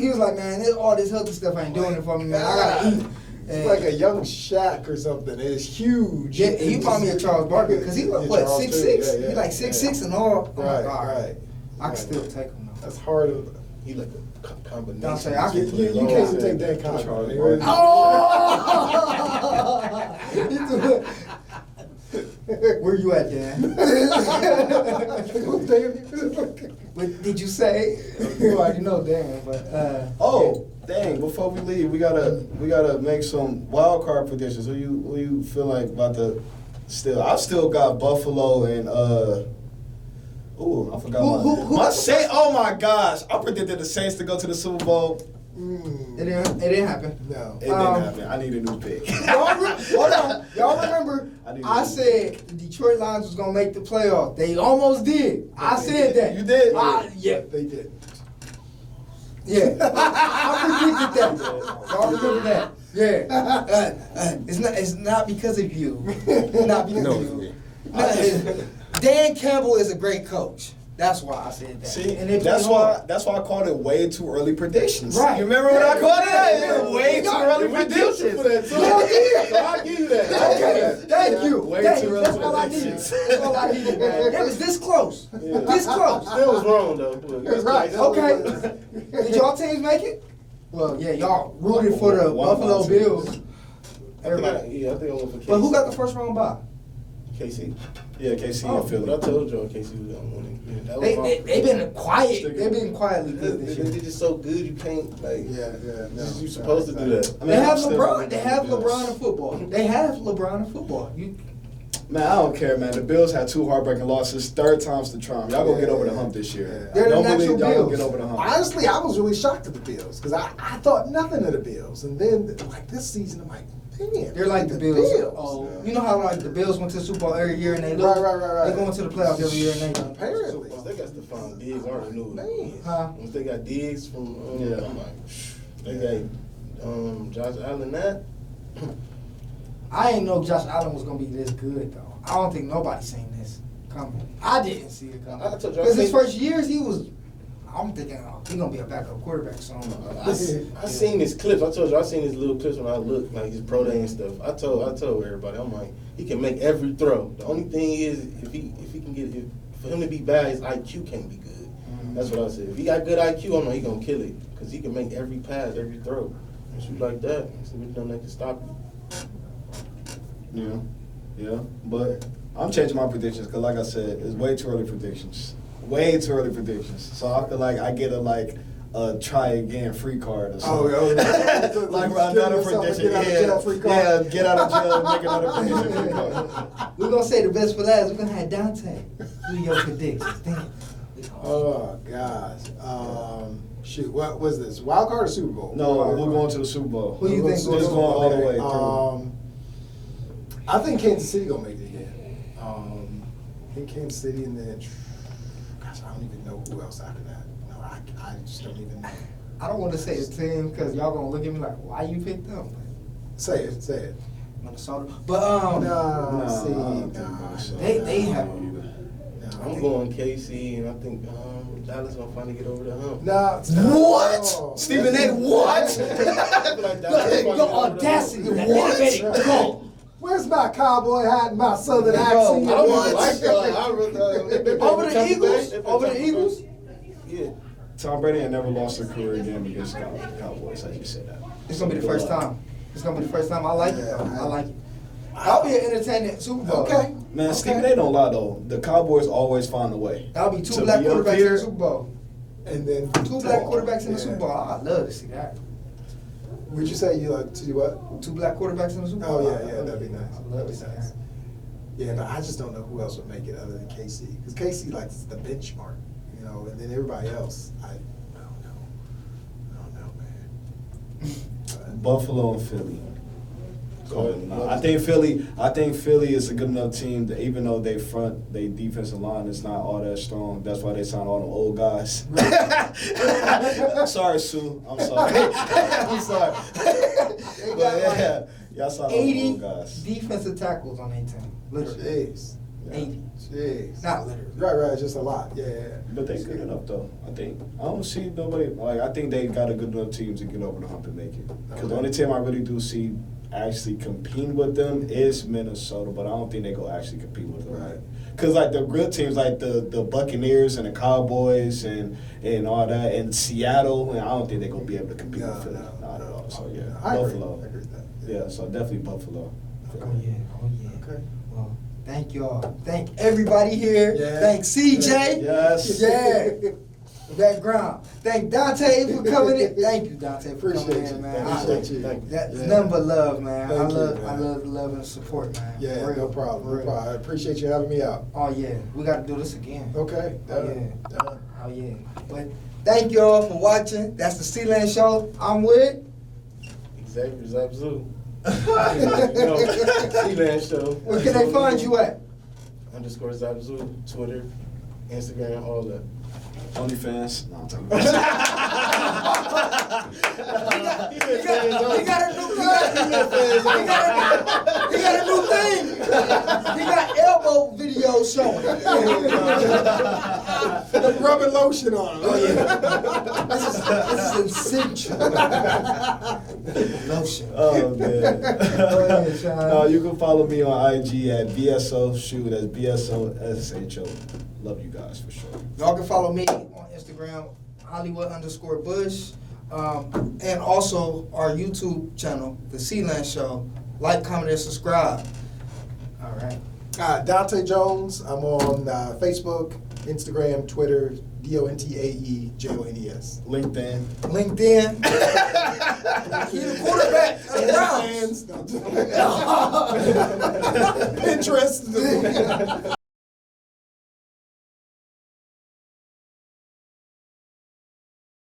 He was like, man, all this healthy stuff ain't doing it for me, man. I gotta eat. It's like a young Shaq or something. It's huge. Yeah, he called me a Charles Barkley because he was what, Charles 6'6"? too. He like 6'6" and all. I'm Right, like, all right. I can still take him though. That's hard. He like a combination. Dontae, I can- You can't even take that comment. Charles Oh! Where you at, Dan? What did you say? You already know Dan, but Oh, dang! Before we leave, we gotta make some wild card predictions. Who you feel like about to still? I still got Buffalo and ooh, I forgot my Saints. Oh my gosh! I predicted the Saints to go to the Super Bowl. it didn't happen. No. It didn't happen. I need a new pick. Hold on. Y'all remember I said the Detroit Lions was gonna make the playoff. They almost did. I said that. You did? Yeah. They did. Yeah. I predicted that. Y'all remember that? Yeah. It's not because of you. Not because No, of you. Dan Campbell is a great coach. That's why I said that. See, And they that's played why hard. I called it way too early predictions. Right. You remember when I called it that? Way too early We killed you predictions. for that too. So I'll give you that. Okay, thank you. Way Thank too you. early That's all I needed. predictions. That's all I needed, man. It was this close. This close. Still was wrong though. Look, it was Right. close. Okay. Did y'all teams make it? Well, yeah, y'all rooted for the One of my Buffalo teams. Bills. I think I went for KC. But who got the first round bye? KC? Yeah, KC Oh, and Philly. But I told y'all KC was gonna win it. Yeah, that was my- They've been quiet. They've been quietly good this They're year. just so good you can't like. Yeah. No, You supposed to do that. I mean, They have I'm still LeBron. rooting They for the have Bills. LeBron in football. They have LeBron in football. Man, I don't care, man. The Bills had 2 heartbreaking losses. Third time's the charm. Y'all gonna get over the hump this year. They're the Don't natural believe y'all gonna Bills. get over the hump. Honestly, I was really shocked at the Bills because I thought nothing of the Bills, and then like this season, I'm like, man, They're like the Bills. Oh, you know how like the Bills went to the Super Bowl every year and they lose. Right. They go into the playoffs every year and they. Apparently. Once they got Stephon Diggs, I already knew it. Man. Huh? Once they got Diggs from, Yeah. I'm like, they got Josh Allen that. I didn't know Josh Allen was gonna be this good though. I don't think nobody seen this coming. I didn't see it coming. I told you, I Because his think- first years he was. I'm thinking he's gonna be a backup quarterback soon. I seen his clips. I told you I seen his little clips when I looked like his pro day and stuff. I told everybody, I'm like, he can make every throw. The only thing is if he can get for him to be bad, his IQ can't be good. That's what I said. If he got good IQ, I'm like he gonna kill it because he can make every pass, every throw. And shoot like that. See what done that can stop you. Yeah. But I'm changing my predictions because, like I said, it's way too early predictions. Way too early predictions. So I feel like I get a try again free card or something. Like another prediction. Get out of jail free card. Yeah, get out of jail and make another prediction free card. We're gonna say the best for last. We're gonna have Dontae do your predictions. Damn. Oh gosh. Shoot. What was this? Wild card or Super Bowl? No, we're going to the Super Bowl. Who do you think It's goes going all the way through. I think Kansas City gonna make it again. I think Kansas City, and then gosh, I don't even know who else after that. No, I just don't even know. I don't want to say the team because y'all gonna look at me like, why you picked them? Say it. Minnesota. But they have. I'm going KC, and I think Dallas gonna finally get over the hump. What? Stephen A. What? Your audacity, the innovative goal. Where's my cowboy hat and my southern accent? I don't even like that. Over the Eagles? Over the Eagles? Yeah. Tom Brady ain't never lost a career game against Cowboys. I just said that. It's gonna be the first time. It's gonna be the first time. I like it though. I like it. That'll be an entertaining Super Bowl. Okay. Man, Stephen, they don't lie though. The Cowboys always find a way. That'll be two To black be up quarterbacks in here. the Super Bowl. And then Two black quarterbacks in the Yeah. Super Bowl. I'd love to see that. Would you say you like to see what? Two black quarterbacks in the Super Bowl. Oh yeah, that'd be nice. I'd love to see That'd be nice. that. Yeah, but I just don't know who else would make it other than KC. Because KC like is the benchmark, you know, and then everybody else, I don't know, man. Buffalo and Philly. Go ahead. I think Philly is a good enough team that even though they defensive line is not all that strong, that's why they signed all them old guys. Sorry, Sue. I'm sorry. I'm sorry. They got like y'all signed all them 80 old guys. defensive tackles on their team. Literally. Jeez. 80. Jeez. Not literally. Right, just a lot. Yeah. But they good enough though. I don't see nobody like. I think they got a good enough team to get over the hump and make it. Because the only team I really do see actually competing with them is Minnesota, but I don't think they go actually compete with them. Right. Because like the good teams like the Buccaneers and the Cowboys and all that and Seattle, and I don't think they're gonna be able to compete with Philly. Not at all. So yeah, I Buffalo. agree with that. Yeah, so definitely Buffalo. Oh yeah. Okay. Well, thank y'all. Thank everybody here. Yeah. Thank CJ. Yes. Yeah. Background. Thank Dontae for coming in. Thank you, Dontae, for Appreciate coming you. in, man. Appreciate you. That's Yeah. nothing but love, man. Thank I you, love man. the love and support, man. Yeah, For real. no problem. For No real. problem. I appreciate you having me out. Oh yeah. We gotta do this again. Okay. Oh, yeah. Done. Oh yeah. But thank y'all for watching. That's the Sealand Show. I'm with Xavier Zap Zu. Sealand Show. where can they find you at? _ Zap Zu, Twitter, Instagram, all that. OnlyFans. No, I'm talking He got a new thing. He got elbow video showing. Rubbing lotion on him. Oh yeah. This is essential. Lotion. Oh man. Go ahead, Shawn. No, you can follow me on IG at BSO Shoe. That's BSOSHO. Love you guys for sure. Y'all can follow me on Instagram, Hollywood_Bush, and also our YouTube channel, The Sealand Show. Like, comment, and subscribe. All right. Dontae Jones. I'm on Facebook, Instagram, Twitter, DONTAE JONES. LinkedIn. LinkedIn. He's the quarterback of the Browns. Pinterest.